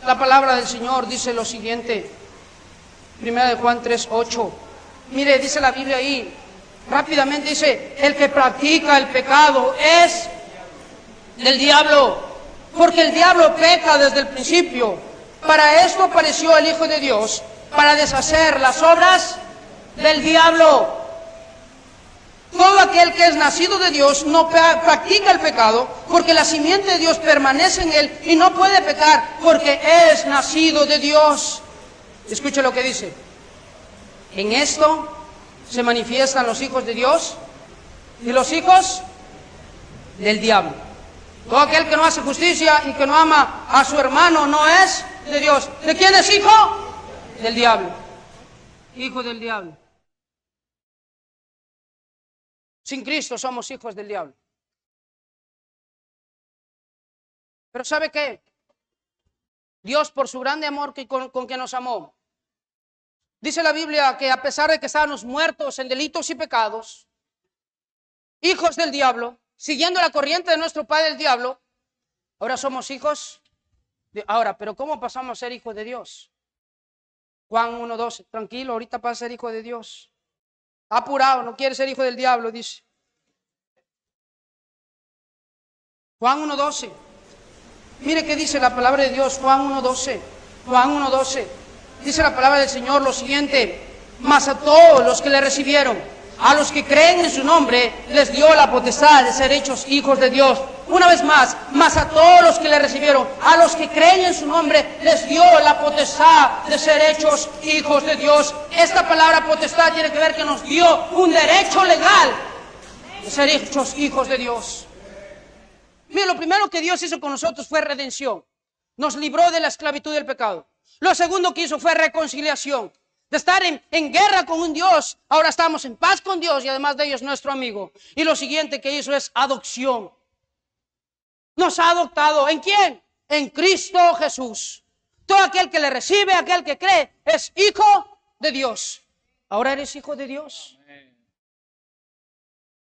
La palabra del Señor dice lo siguiente. Primera de Juan 3:8. Mire, dice la Biblia ahí. Rápidamente dice, el que practica el pecado es del diablo, porque el diablo peca desde el principio. Para esto apareció el Hijo de Dios, para deshacer las obras del diablo. Todo aquel que es nacido de Dios no practica el pecado, porque la simiente de Dios permanece en él y no puede pecar, porque es nacido de Dios. Escuche lo que dice. En esto se manifiestan los hijos de Dios y los hijos del diablo. Todo aquel que no hace justicia y que no ama a su hermano no es de Dios. ¿De quién es hijo? Del diablo. Hijo del diablo. Sin Cristo somos hijos del diablo. Pero ¿sabe qué? Dios, por su grande amor con que nos amó, dice la Biblia que a pesar de que estábamos muertos en delitos y pecados, hijos del diablo, siguiendo la corriente de nuestro padre el diablo, Ahora somos hijos. Ahora, pero ¿cómo pasamos a ser hijos de Dios? Juan 1:12. Tranquilo, ahorita vas a ser hijo de Dios. Apurado, no quiere ser hijo del diablo, dice. Juan 1:12. Mire qué dice la palabra de Dios, Juan 1:12. Juan 1:12. Dice la palabra del Señor lo siguiente: mas a todos los que le recibieron, a los que creen en su nombre, les dio la potestad de ser hechos hijos de Dios. Una vez más, mas a todos los que le recibieron, a los que creen en su nombre, les dio la potestad de ser hechos hijos de Dios. Esta palabra potestad tiene que ver que nos dio un derecho legal de ser hechos hijos de Dios. Mira, lo primero que Dios hizo con nosotros fue redención. Nos libró de la esclavitud del pecado. Lo segundo que hizo fue reconciliación. De estar en guerra con un Dios, ahora estamos en paz con Dios y además de ello es nuestro amigo. Y lo siguiente que hizo es adopción. Nos ha adoptado. ¿En quién? En Cristo Jesús. Todo aquel que le recibe, aquel que cree, es hijo de Dios. Ahora eres hijo de Dios.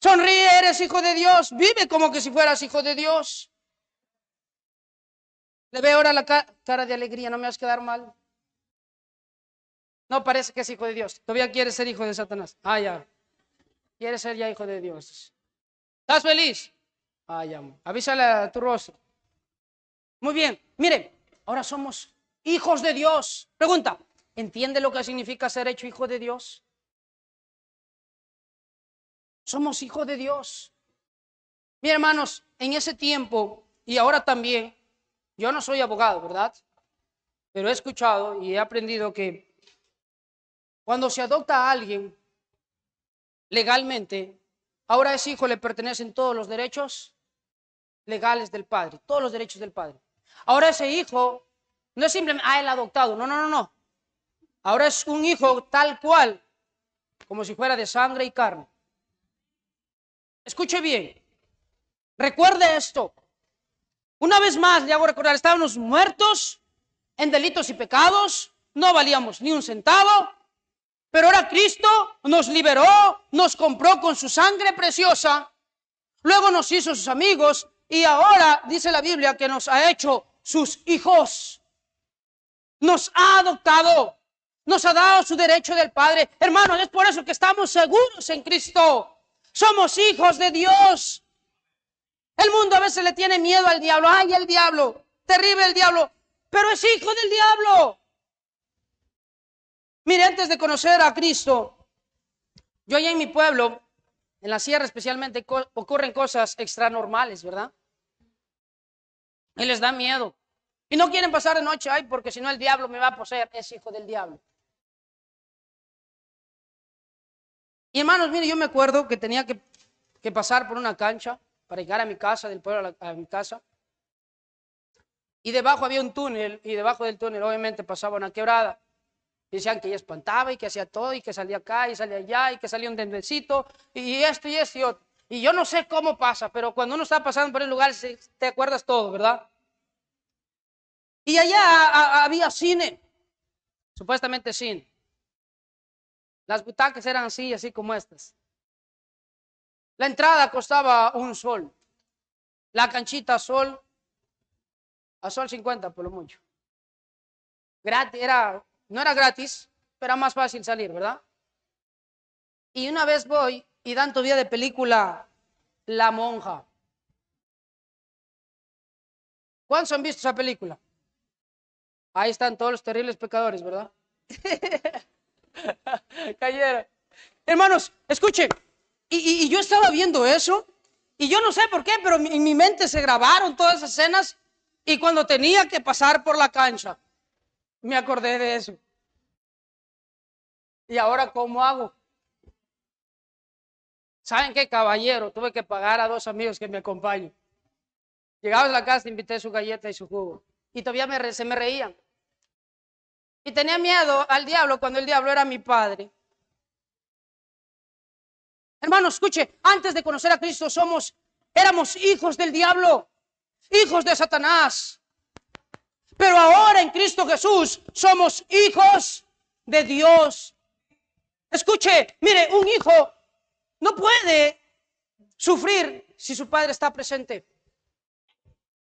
Sonríe, eres hijo de Dios. Vive como que si fueras hijo de Dios. Le veo ahora la cara de alegría, no me vas a quedar mal. No, parece que es hijo de Dios. Todavía quieres ser hijo de Satanás. Ya. Quieres ser ya hijo de Dios. ¿Estás feliz? Ya. Avísale a tu rostro. Muy bien. Miren, ahora somos hijos de Dios. Pregunta, ¿entiende lo que significa ser hecho hijo de Dios? Somos hijos de Dios. Miren, hermanos, en ese tiempo y ahora también, yo no soy abogado, ¿verdad? Pero he escuchado y he aprendido que cuando se adopta a alguien legalmente, ahora a ese hijo le pertenecen todos los derechos legales del padre, todos los derechos del padre. Ahora ese hijo no es simplemente, el adoptado, no. Ahora es un hijo tal cual, como si fuera de sangre y carne. Escuche bien, recuerde esto. Una vez más le hago recordar, estábamos muertos en delitos y pecados, no valíamos ni un centavo. Pero ahora Cristo nos liberó, nos compró con su sangre preciosa, luego nos hizo sus amigos y ahora dice la Biblia que nos ha hecho sus hijos. Nos ha adoptado, nos ha dado su derecho del Padre. Hermanos, es por eso que estamos seguros en Cristo. Somos hijos de Dios. El mundo a veces le tiene miedo al diablo. ¡Ay, el diablo! Terrible el diablo. Pero es hijo del diablo. Mire, antes de conocer a Cristo, yo allá en mi pueblo, en la sierra especialmente, ocurren cosas extranormales, ¿verdad? Y les da miedo. Y no quieren pasar de noche, porque si no el diablo me va a poseer. Es hijo del diablo. Y hermanos, mire, yo me acuerdo que tenía que pasar por una cancha para llegar a mi casa, del pueblo a mi casa. Y debajo había un túnel, y debajo del túnel obviamente pasaba una quebrada. Y decían que ella espantaba y que hacía todo y que salía acá y salía allá y que salía un duendecito y esto y esto y otro. Y yo no sé cómo pasa, pero cuando uno está pasando por el lugar te acuerdas todo, ¿verdad? Y allá había cine, supuestamente cine. Las butacas eran así como estas. La entrada costaba $1. La canchita a sol 50 por lo mucho. Gratis, no era gratis, pero era más fácil salir, ¿verdad? Y una vez voy y dan todavía de película La Monja. ¿Cuántos han visto esa película? Ahí están todos los terribles pecadores, ¿verdad? Cayeron. Hermanos, escuchen. Y yo estaba viendo eso y yo no sé por qué, pero en mi mente se grabaron todas esas escenas y cuando tenía que pasar por la cancha, me acordé de eso. ¿Y ahora cómo hago? ¿Saben qué, caballero? Tuve que pagar a 2 amigos que me acompañan. Llegaba a la casa, invité su galleta y su jugo. Y todavía se me reían. Y tenía miedo al diablo cuando el diablo era mi padre. Hermano, escuche, antes de conocer a Cristo éramos hijos del diablo, hijos de Satanás. Pero ahora en Cristo Jesús somos hijos de Dios. Escuche, mire, un hijo no puede sufrir si su padre está presente.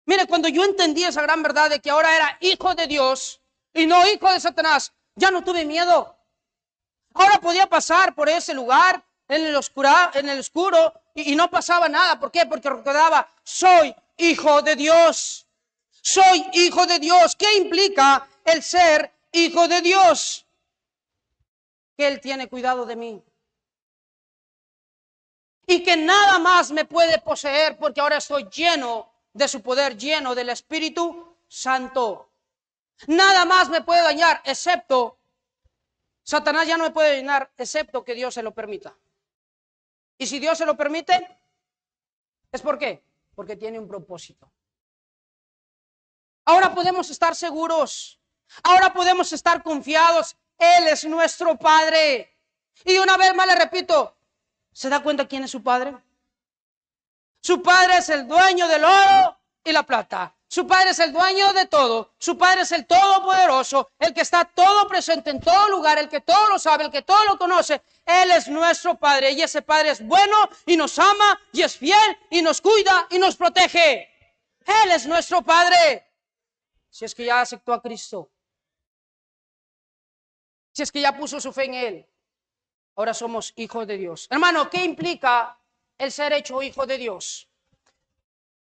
Mire, cuando yo entendí esa gran verdad de que ahora era hijo de Dios y no hijo de Satanás, ya no tuve miedo. Ahora podía pasar por ese lugar en el oscuro y no pasaba nada. ¿Por qué? Porque recordaba, soy hijo de Dios. Soy hijo de Dios. ¿Qué implica el ser hijo de Dios? Que Él tiene cuidado de mí. Y que nada más me puede poseer porque ahora estoy lleno de su poder, lleno del Espíritu Santo. Nada más me puede dañar excepto, Satanás ya no me puede dañar excepto que Dios se lo permita. Y si Dios se lo permite, ¿es por qué? Porque tiene un propósito. Ahora podemos estar seguros. Ahora podemos estar confiados. Él es nuestro Padre. Y una vez más le repito, ¿se da cuenta quién es su Padre? Su Padre es el dueño del oro y la plata. Su Padre es el dueño de todo. Su Padre es el Todopoderoso, el que está todo presente en todo lugar, el que todo lo sabe, el que todo lo conoce. Él es nuestro Padre y ese Padre es bueno y nos ama y es fiel y nos cuida y nos protege. Él es nuestro Padre. Si es que ya aceptó a Cristo, si es que ya puso su fe en Él, ahora somos hijos de Dios. Hermano, ¿qué implica el ser hecho hijo de Dios?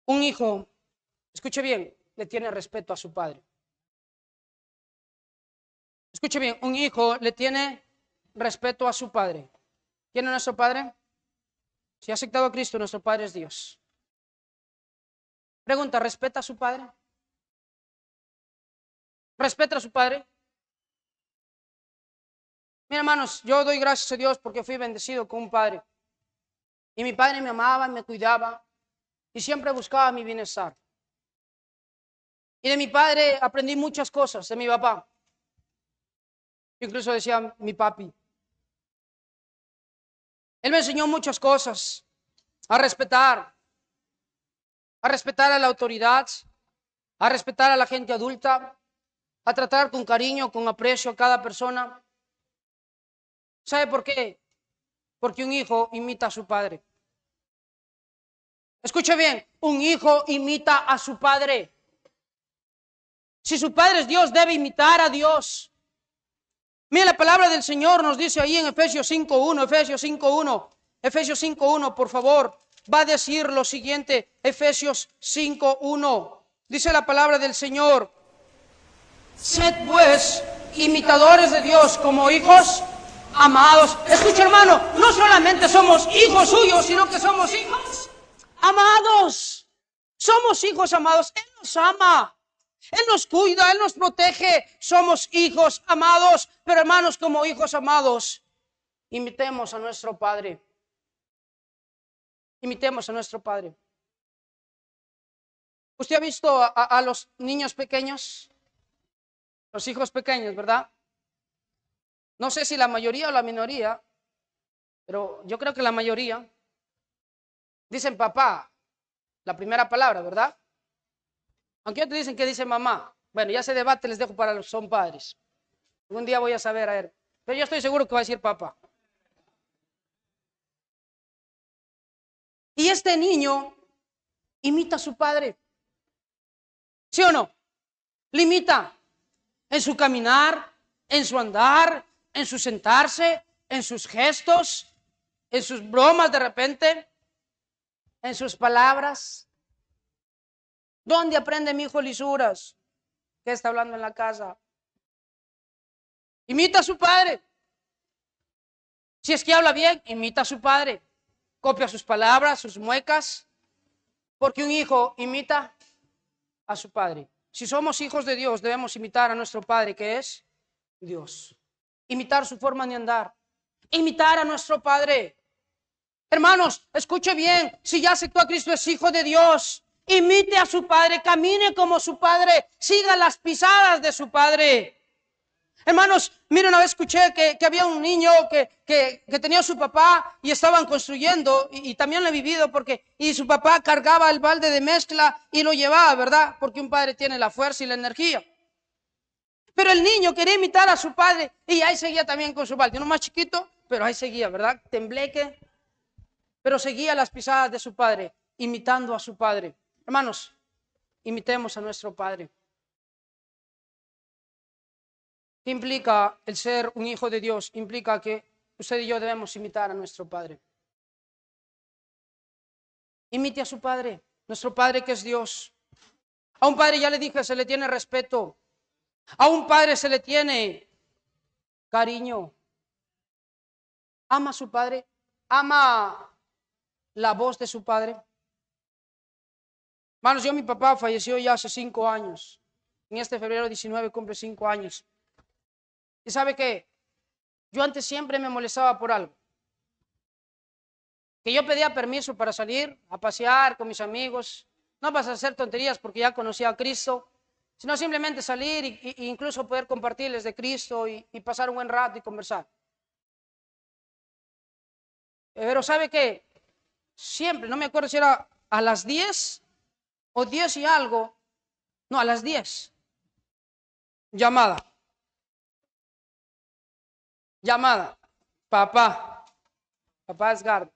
Un hijo, escuche bien, le tiene respeto a su padre. Escuche bien, un hijo le tiene respeto a su padre. ¿Quién es nuestro padre? Si ha aceptado a Cristo, nuestro Padre es Dios. Pregunta, ¿respeta a su padre? ¿Respeta a su padre? Mira, hermanos, yo doy gracias a Dios porque fui bendecido con un padre. Y mi padre me amaba, me cuidaba y siempre buscaba mi bienestar. Y de mi padre aprendí muchas cosas, de mi papá. Incluso decía mi papi. Él me enseñó muchas cosas, a respetar a la autoridad, a respetar a la gente adulta, a tratar con cariño, con aprecio a cada persona. ¿Sabe por qué? Porque un hijo imita a su padre. Escuche bien, un hijo imita a su padre. Si su padre es Dios, debe imitar a Dios. Mira, la palabra del Señor nos dice ahí en Efesios 5.1, Efesios 5.1, por favor, va a decir lo siguiente, Efesios 5.1, dice la palabra del Señor, sed pues imitadores de Dios como hijos amados. Escucha, hermano, no solamente somos hijos suyos, sino que somos hijos amados. Somos hijos amados, Él nos ama. Él nos cuida, Él nos protege, somos hijos amados, pero hermanos, como hijos amados, imitemos a nuestro Padre. Imitemos a nuestro Padre. ¿Usted ha visto a los niños pequeños? Los hijos pequeños, ¿verdad? No sé si la mayoría o la minoría, pero yo creo que la mayoría dicen papá, la primera palabra, ¿verdad? Aunque otros dicen que dice mamá. Bueno, ya ese debate les dejo para los que son padres. Algún día voy a saber, a ver. Pero yo estoy seguro que va a decir papá. Y este niño imita a su padre. ¿Sí o no? Le imita en su caminar, en su andar, en su sentarse, en sus gestos, en sus bromas de repente, en sus palabras. ¿Dónde aprende mi hijo lisuras? ¿Qué está hablando en la casa? Imita a su padre. Si es que habla bien, imita a su padre. Copia sus palabras, sus muecas. Porque un hijo imita a su padre. Si somos hijos de Dios, debemos imitar a nuestro Padre, que es Dios. Imitar su forma de andar. Imitar a nuestro Padre. Hermanos, escuche bien. Si ya aceptó a Cristo, es hijo de Dios. Imite a su padre, camine como su padre, siga las pisadas de su padre. Hermanos, miren, una vez escuché que había un niño que tenía a su papá y estaban construyendo, y también lo he vivido y su papá cargaba el balde de mezcla y lo llevaba, ¿verdad? Porque un padre tiene la fuerza y la energía. Pero el niño quería imitar a su padre y ahí seguía también con su balde, uno más chiquito, pero ahí seguía, ¿verdad? Tembleque, pero seguía las pisadas de su padre, imitando a su padre. Hermanos, imitemos a nuestro Padre. ¿Qué implica el ser un hijo de Dios? Implica que usted y yo debemos imitar a nuestro Padre. Imite a su Padre, nuestro Padre que es Dios. A un padre, ya le dije, se le tiene respeto. A un padre se le tiene cariño. Ama a su padre, ama la voz de su padre. Hermanos, mi papá falleció ya hace 5 años. En este febrero 19 cumple 5 años. Y sabe que yo antes siempre me molestaba por algo. Que yo pedía permiso para salir a pasear con mis amigos. No para hacer tonterías porque ya conocía a Cristo, sino simplemente salir e incluso poder compartirles de Cristo y pasar un buen rato y conversar. Pero ¿sabe qué? Siempre, no me acuerdo si era a las 10 o 10 y algo, no, a las 10, llamada, papá Edgardo.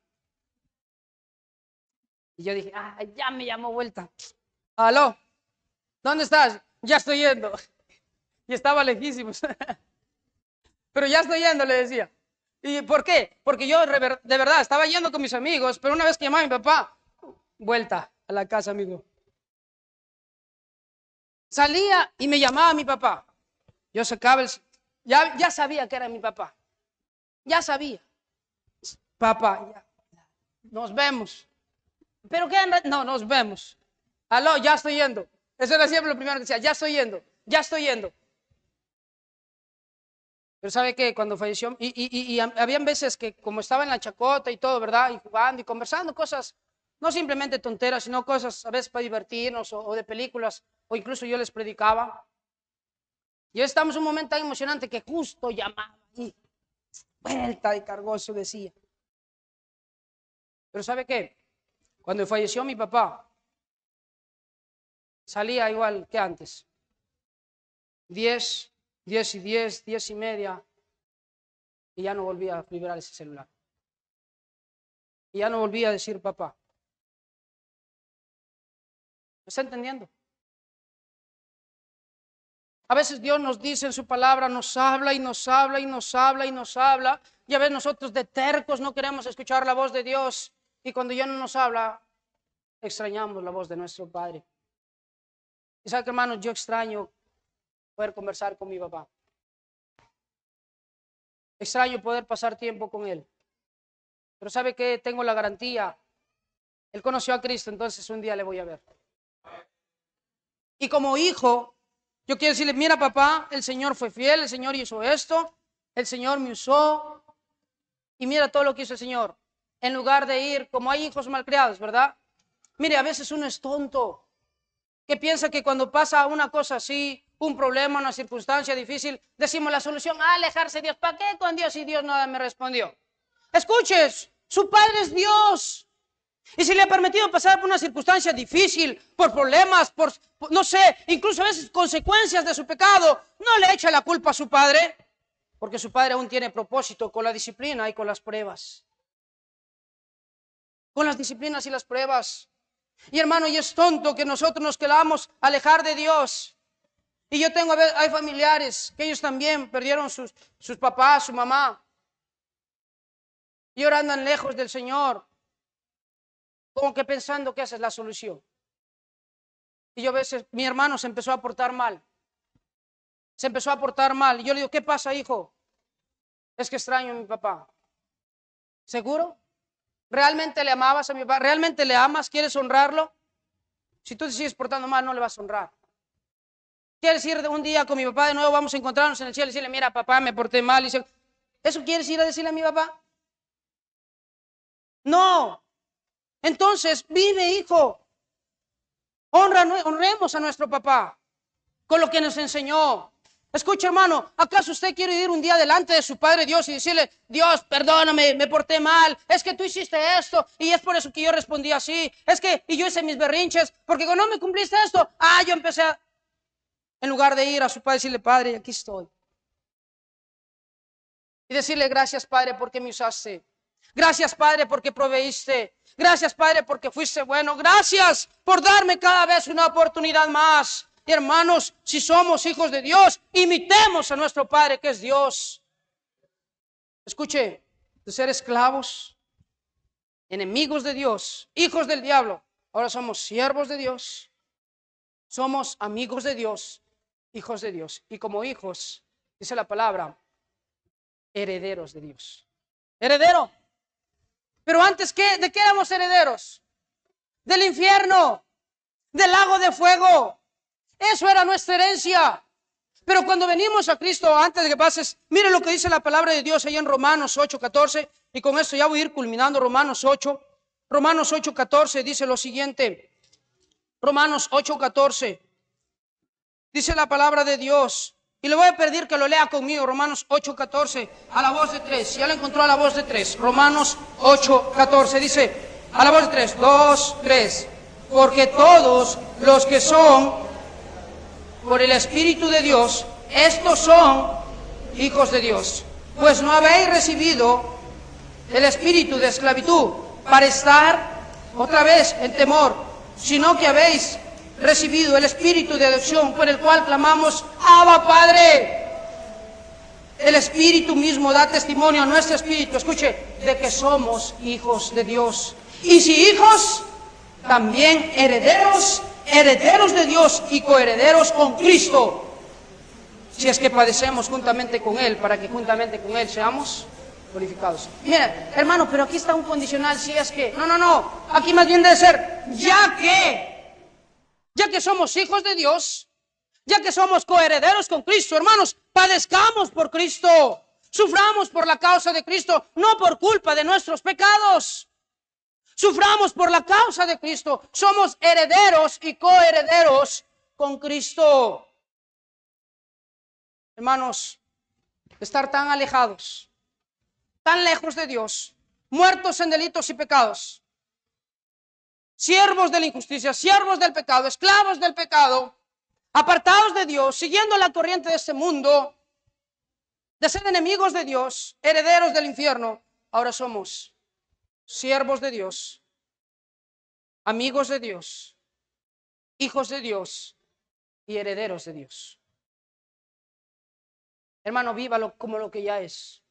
Y yo dije, ya me llamó vuelta. Aló, ¿dónde estás? Ya estoy yendo. Y estaba lejísimos. Pero ya estoy yendo, le decía. ¿Y por qué? Porque yo de verdad estaba yendo con mis amigos, pero una vez que llamaba a mi papá, vuelta a la casa, amigo. Salía y me llamaba a mi papá. Yo sacaba ya sabía que era mi papá. Ya sabía. Papá, ya. Nos vemos. ¿Pero qué anda? No, nos vemos. Aló, ya estoy yendo. Eso era siempre lo primero que decía, ya estoy yendo, ya estoy yendo. Pero ¿sabe qué? Cuando falleció, y habían veces que como estaba en la chacota y todo, ¿verdad? Y jugando y conversando cosas, no simplemente tonteras, sino cosas a veces para divertirnos o de películas, o incluso yo les predicaba. Y estamos en un momento tan emocionante que justo llamaba y vuelta y cargoso decía. Pero ¿sabe qué? Cuando falleció mi papá, salía igual que antes. 10 y 10, 10 y media, y ya no volvía a vibrar ese celular. Y ya no volvía a decir papá. ¿Me está entendiendo? A veces Dios nos dice en su palabra, nos habla y nos habla y nos habla y nos habla. Y a veces nosotros de tercos no queremos escuchar la voz de Dios. Y cuando ya no nos habla, extrañamos la voz de nuestro Padre. Y sabe que, hermanos, yo extraño poder conversar con mi papá. Extraño poder pasar tiempo con él. Pero ¿sabe qué? Tengo la garantía. Él conoció a Cristo, entonces un día le voy a ver. Y como hijo, yo quiero decirle, mira papá, el Señor fue fiel, el Señor hizo esto, el Señor me usó. Y mira todo lo que hizo el Señor. En lugar de ir, como hay hijos malcriados, ¿verdad? Mire, a veces uno es tonto, que piensa que cuando pasa una cosa así, un problema, una circunstancia difícil, decimos la solución, alejarse de Dios. ¿Para qué con Dios si Dios no me respondió? Escuches, su Padre es Dios. Y si le ha permitido pasar por una circunstancia difícil, por problemas, por no sé, incluso a veces consecuencias de su pecado, no le echa la culpa a su Padre, porque su Padre aún tiene propósito con la disciplina y con las pruebas. Con las disciplinas y las pruebas. Y hermano, y es tonto que nosotros nos queramos alejar de Dios. Y yo tengo, hay familiares que ellos también perdieron sus papás, su mamá. Y ahora andan lejos del Señor, como que pensando que esa es la solución. Y yo a veces, mi hermano se empezó a portar mal. Se empezó a portar mal. Y yo le digo, ¿qué pasa, hijo? Es que extraño a mi papá. ¿Seguro? ¿Realmente le amabas a mi papá? ¿Realmente le amas? ¿Quieres honrarlo? Si tú te sigues portando mal, no le vas a honrar. ¿Quieres ir un día con mi papá de nuevo? Vamos a encontrarnos en el cielo y decirle, mira, papá, me porté mal. ¿Eso quieres ir a decirle a mi papá? No. Entonces, vive, hijo. Honremos a nuestro papá con lo que nos enseñó. Escucha, hermano, ¿acaso usted quiere ir un día delante de su Padre Dios y decirle, Dios, perdóname, me porté mal, es que tú hiciste esto y es por eso que yo respondí así, y yo hice mis berrinches, porque cuando no me cumpliste esto, yo empecé a... En lugar de ir a su Padre y decirle, Padre, aquí estoy. Y decirle, gracias, Padre, porque me usaste. Gracias, Padre, porque proveíste. Gracias, Padre, porque fuiste bueno. Gracias por darme cada vez una oportunidad más. Y hermanos, si somos hijos de Dios, imitemos a nuestro Padre que es Dios. Escuche, de ser esclavos, enemigos de Dios, hijos del diablo, ahora somos siervos de Dios. Somos amigos de Dios, hijos de Dios. Y como hijos, dice la palabra, herederos de Dios. Heredero. Pero antes, ¿de qué éramos herederos? Del infierno, del lago de fuego. Eso era nuestra herencia. Pero cuando venimos a Cristo, antes de que pases, mire lo que dice la palabra de Dios ahí en Romanos 8:14. Y con esto ya voy a ir culminando Romanos 8. Romanos 8:14 dice lo siguiente. Romanos 8:14. Dice la palabra de Dios. Y le voy a pedir que lo lea conmigo. Romanos 8:14. A la voz de tres. Ya lo encontró a la voz de tres. Romanos 8:14. Dice a la voz de tres. 2, 3. Porque todos los que son por el Espíritu de Dios, estos son hijos de Dios. Pues no habéis recibido el espíritu de esclavitud para estar otra vez en temor, sino que habéis recibido el espíritu de adopción por el cual clamamos, Abba, Padre. El Espíritu mismo da testimonio a nuestro espíritu, escuche, de que somos hijos de Dios. Y si hijos, también herederos, herederos de Dios y coherederos con Cristo, si es que padecemos juntamente con Él, para que juntamente con Él seamos glorificados. Mira, hermano, pero aquí está un condicional, si es que, no, aquí más bien debe ser, ya que somos hijos de Dios, ya que somos coherederos con Cristo, hermanos, padezcamos por Cristo, suframos por la causa de Cristo, no por culpa de nuestros pecados. Suframos por la causa de Cristo. Somos herederos y coherederos con Cristo. Hermanos, estar tan alejados, tan lejos de Dios, muertos en delitos y pecados, siervos de la injusticia, siervos del pecado, esclavos del pecado, apartados de Dios, siguiendo la corriente de este mundo, de ser enemigos de Dios, herederos del infierno, ahora somos siervos de Dios, amigos de Dios, hijos de Dios y herederos de Dios. Hermano, vívalo como lo que ya es.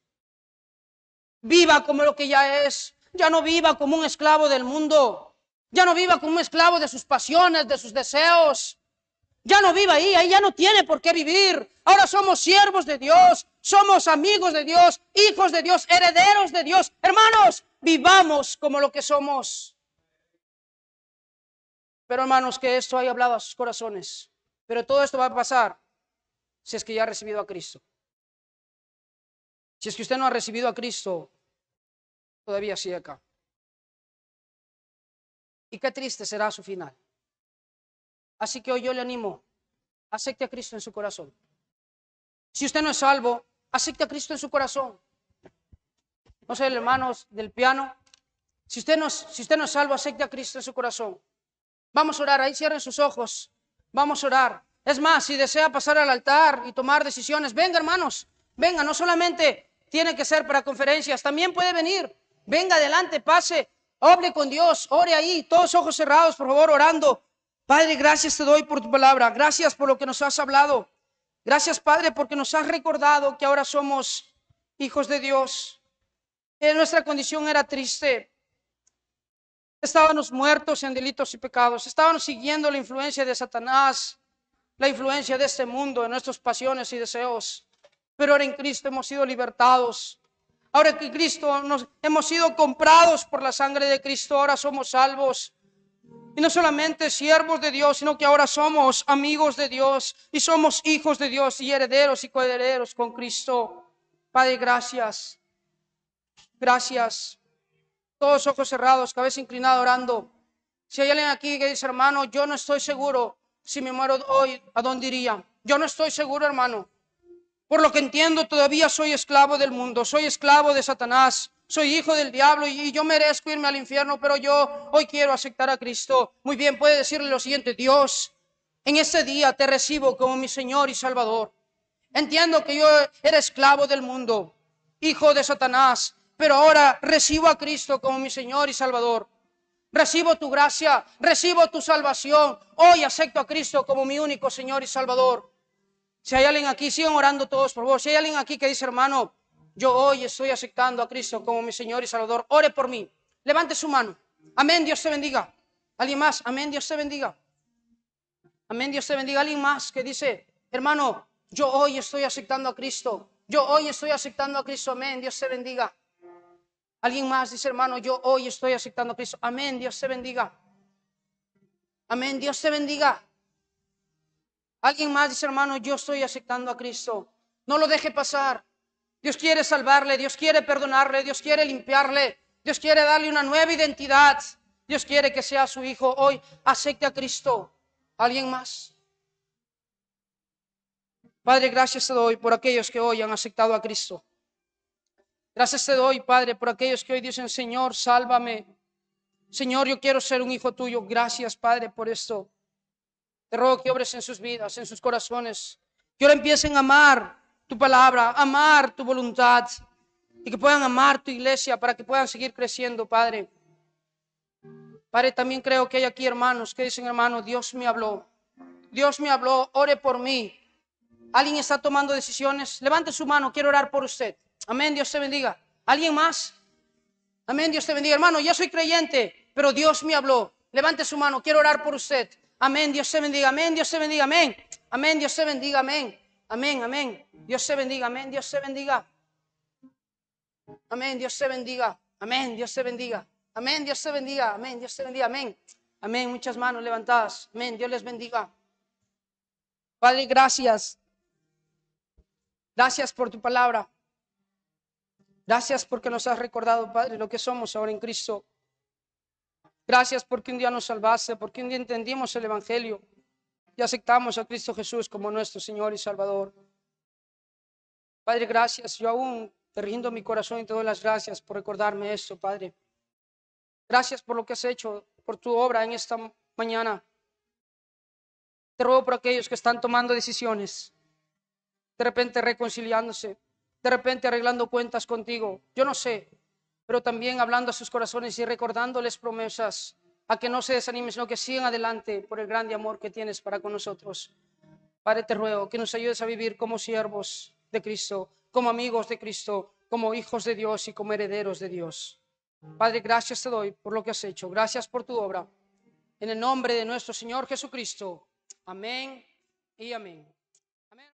Viva como lo que ya es. Ya no viva como un esclavo del mundo. Ya no viva como un esclavo de sus pasiones, de sus deseos. Ya no viva ahí ya no tiene por qué vivir. Ahora somos siervos de Dios, somos amigos de Dios, hijos de Dios, herederos de Dios. Hermanos, vivamos como lo que somos. Pero hermanos, que esto haya hablado a sus corazones. Pero todo esto va a pasar si es que ya ha recibido a Cristo. Si es que usted no ha recibido a Cristo, todavía sigue acá. Y qué triste será su final. Así que hoy yo le animo, acepte a Cristo en su corazón. Si usted no es salvo, acepte a Cristo en su corazón. No sé, hermanos del piano, si usted no es salvo, acepte a Cristo en su corazón. Vamos a orar, ahí cierren sus ojos, vamos a orar. Es más, si desea pasar al altar y tomar decisiones, venga hermanos, venga, no solamente tiene que ser para conferencias, también puede venir. Venga adelante, pase, hable con Dios, ore ahí, todos ojos cerrados, por favor, orando. Padre, gracias te doy por tu palabra, gracias por lo que nos has hablado. Gracias, Padre, porque nos has recordado que ahora somos hijos de Dios. Nuestra condición era triste. Estábamos muertos en delitos y pecados. Estábamos siguiendo la influencia de Satanás, la influencia de este mundo, de nuestras pasiones y deseos. Pero ahora en Cristo hemos sido libertados. Ahora que Cristo hemos sido comprados por la sangre de Cristo, ahora somos salvos. Y no solamente siervos de Dios, sino que ahora somos amigos de Dios y somos hijos de Dios y herederos y coherederos con Cristo. Padre, gracias. Gracias. Todos ojos cerrados, cabeza inclinada, orando. Si hay alguien aquí que dice, hermano, yo no estoy seguro si me muero hoy, ¿a dónde iría? Yo no estoy seguro, hermano. Por lo que entiendo, todavía soy esclavo del mundo, soy esclavo de Satanás. Soy hijo del diablo y yo merezco irme al infierno, pero yo hoy quiero aceptar a Cristo. Muy bien, puede decirle lo siguiente: Dios, en este día te recibo como mi Señor y Salvador. Entiendo que yo era esclavo del mundo, hijo de Satanás, pero ahora recibo a Cristo como mi Señor y Salvador. Recibo tu gracia, recibo tu salvación. Hoy acepto a Cristo como mi único Señor y Salvador. Si hay alguien aquí, sigan orando todos por favor. Si hay alguien aquí que dice, hermano, yo hoy estoy aceptando a Cristo como mi Señor y Salvador, ore por mí. Levante su mano. Amén, Dios te bendiga. ¿Alguien más? Amén, Dios te bendiga. Amén, Dios te bendiga. Alguien más que dice, hermano, yo hoy estoy aceptando a Cristo. Yo hoy estoy aceptando a Cristo. Amén, Dios te bendiga. Alguien más dice, hermano, yo hoy estoy aceptando a Cristo. Amén, Dios te bendiga. Amén, Dios te bendiga. Alguien más dice, hermano, yo estoy aceptando a Cristo. No lo deje pasar. Dios quiere salvarle, Dios quiere perdonarle, Dios quiere limpiarle, Dios quiere darle una nueva identidad. Dios quiere que sea su hijo. Hoy acepte a Cristo. ¿Alguien más? Padre, gracias te doy por aquellos que hoy han aceptado a Cristo. Gracias te doy, Padre, por aquellos que hoy dicen, Señor, sálvame. Señor, yo quiero ser un hijo tuyo. Gracias, Padre, por esto. Te ruego que obres en sus vidas, en sus corazones. Que ahora empiecen a amar tu palabra, amar tu voluntad. Y que puedan amar tu iglesia para que puedan seguir creciendo, Padre. Padre, también creo que hay aquí hermanos que dicen, hermano, Dios me habló. Dios me habló, ore por mí. ¿Alguien está tomando decisiones? Levante su mano, quiero orar por usted. Amén, Dios te bendiga. ¿Alguien más? Amén, Dios te bendiga. Hermano, yo soy creyente, pero Dios me habló. Levante su mano, quiero orar por usted. Amén, Dios te bendiga. Amén, Dios te bendiga. Amén. Amén, Dios te bendiga. Amén. Amén, amén. Dios te bendiga. Amén, Dios te bendiga. Amén, Dios te bendiga. Amén, Dios te bendiga. Amén, Dios te bendiga. Amén, Dios te bendiga. Amén. Amén, muchas manos levantadas. Amén, Dios les bendiga. Padre, gracias. Gracias por tu palabra. Gracias porque nos has recordado, Padre, lo que somos ahora en Cristo. Gracias porque un día nos salvaste, porque un día entendimos el Evangelio y aceptamos a Cristo Jesús como nuestro Señor y Salvador. Padre, gracias. Yo aún te rindo mi corazón y te doy las gracias por recordarme esto, Padre. Gracias por lo que has hecho, por tu obra en esta mañana. Te ruego por aquellos que están tomando decisiones, de repente reconciliándose, de repente arreglando cuentas contigo. Yo no sé, pero también hablando a sus corazones y recordándoles promesas, a que no se desanimen, sino que sigan adelante por el grande amor que tienes para con nosotros. Padre, te ruego que nos ayudes a vivir como siervos de Cristo, como amigos de Cristo, como hijos de Dios y como herederos de Dios. Padre, gracias te doy por lo que has hecho. Gracias por tu obra. En el nombre de nuestro Señor Jesucristo. Amén y amén.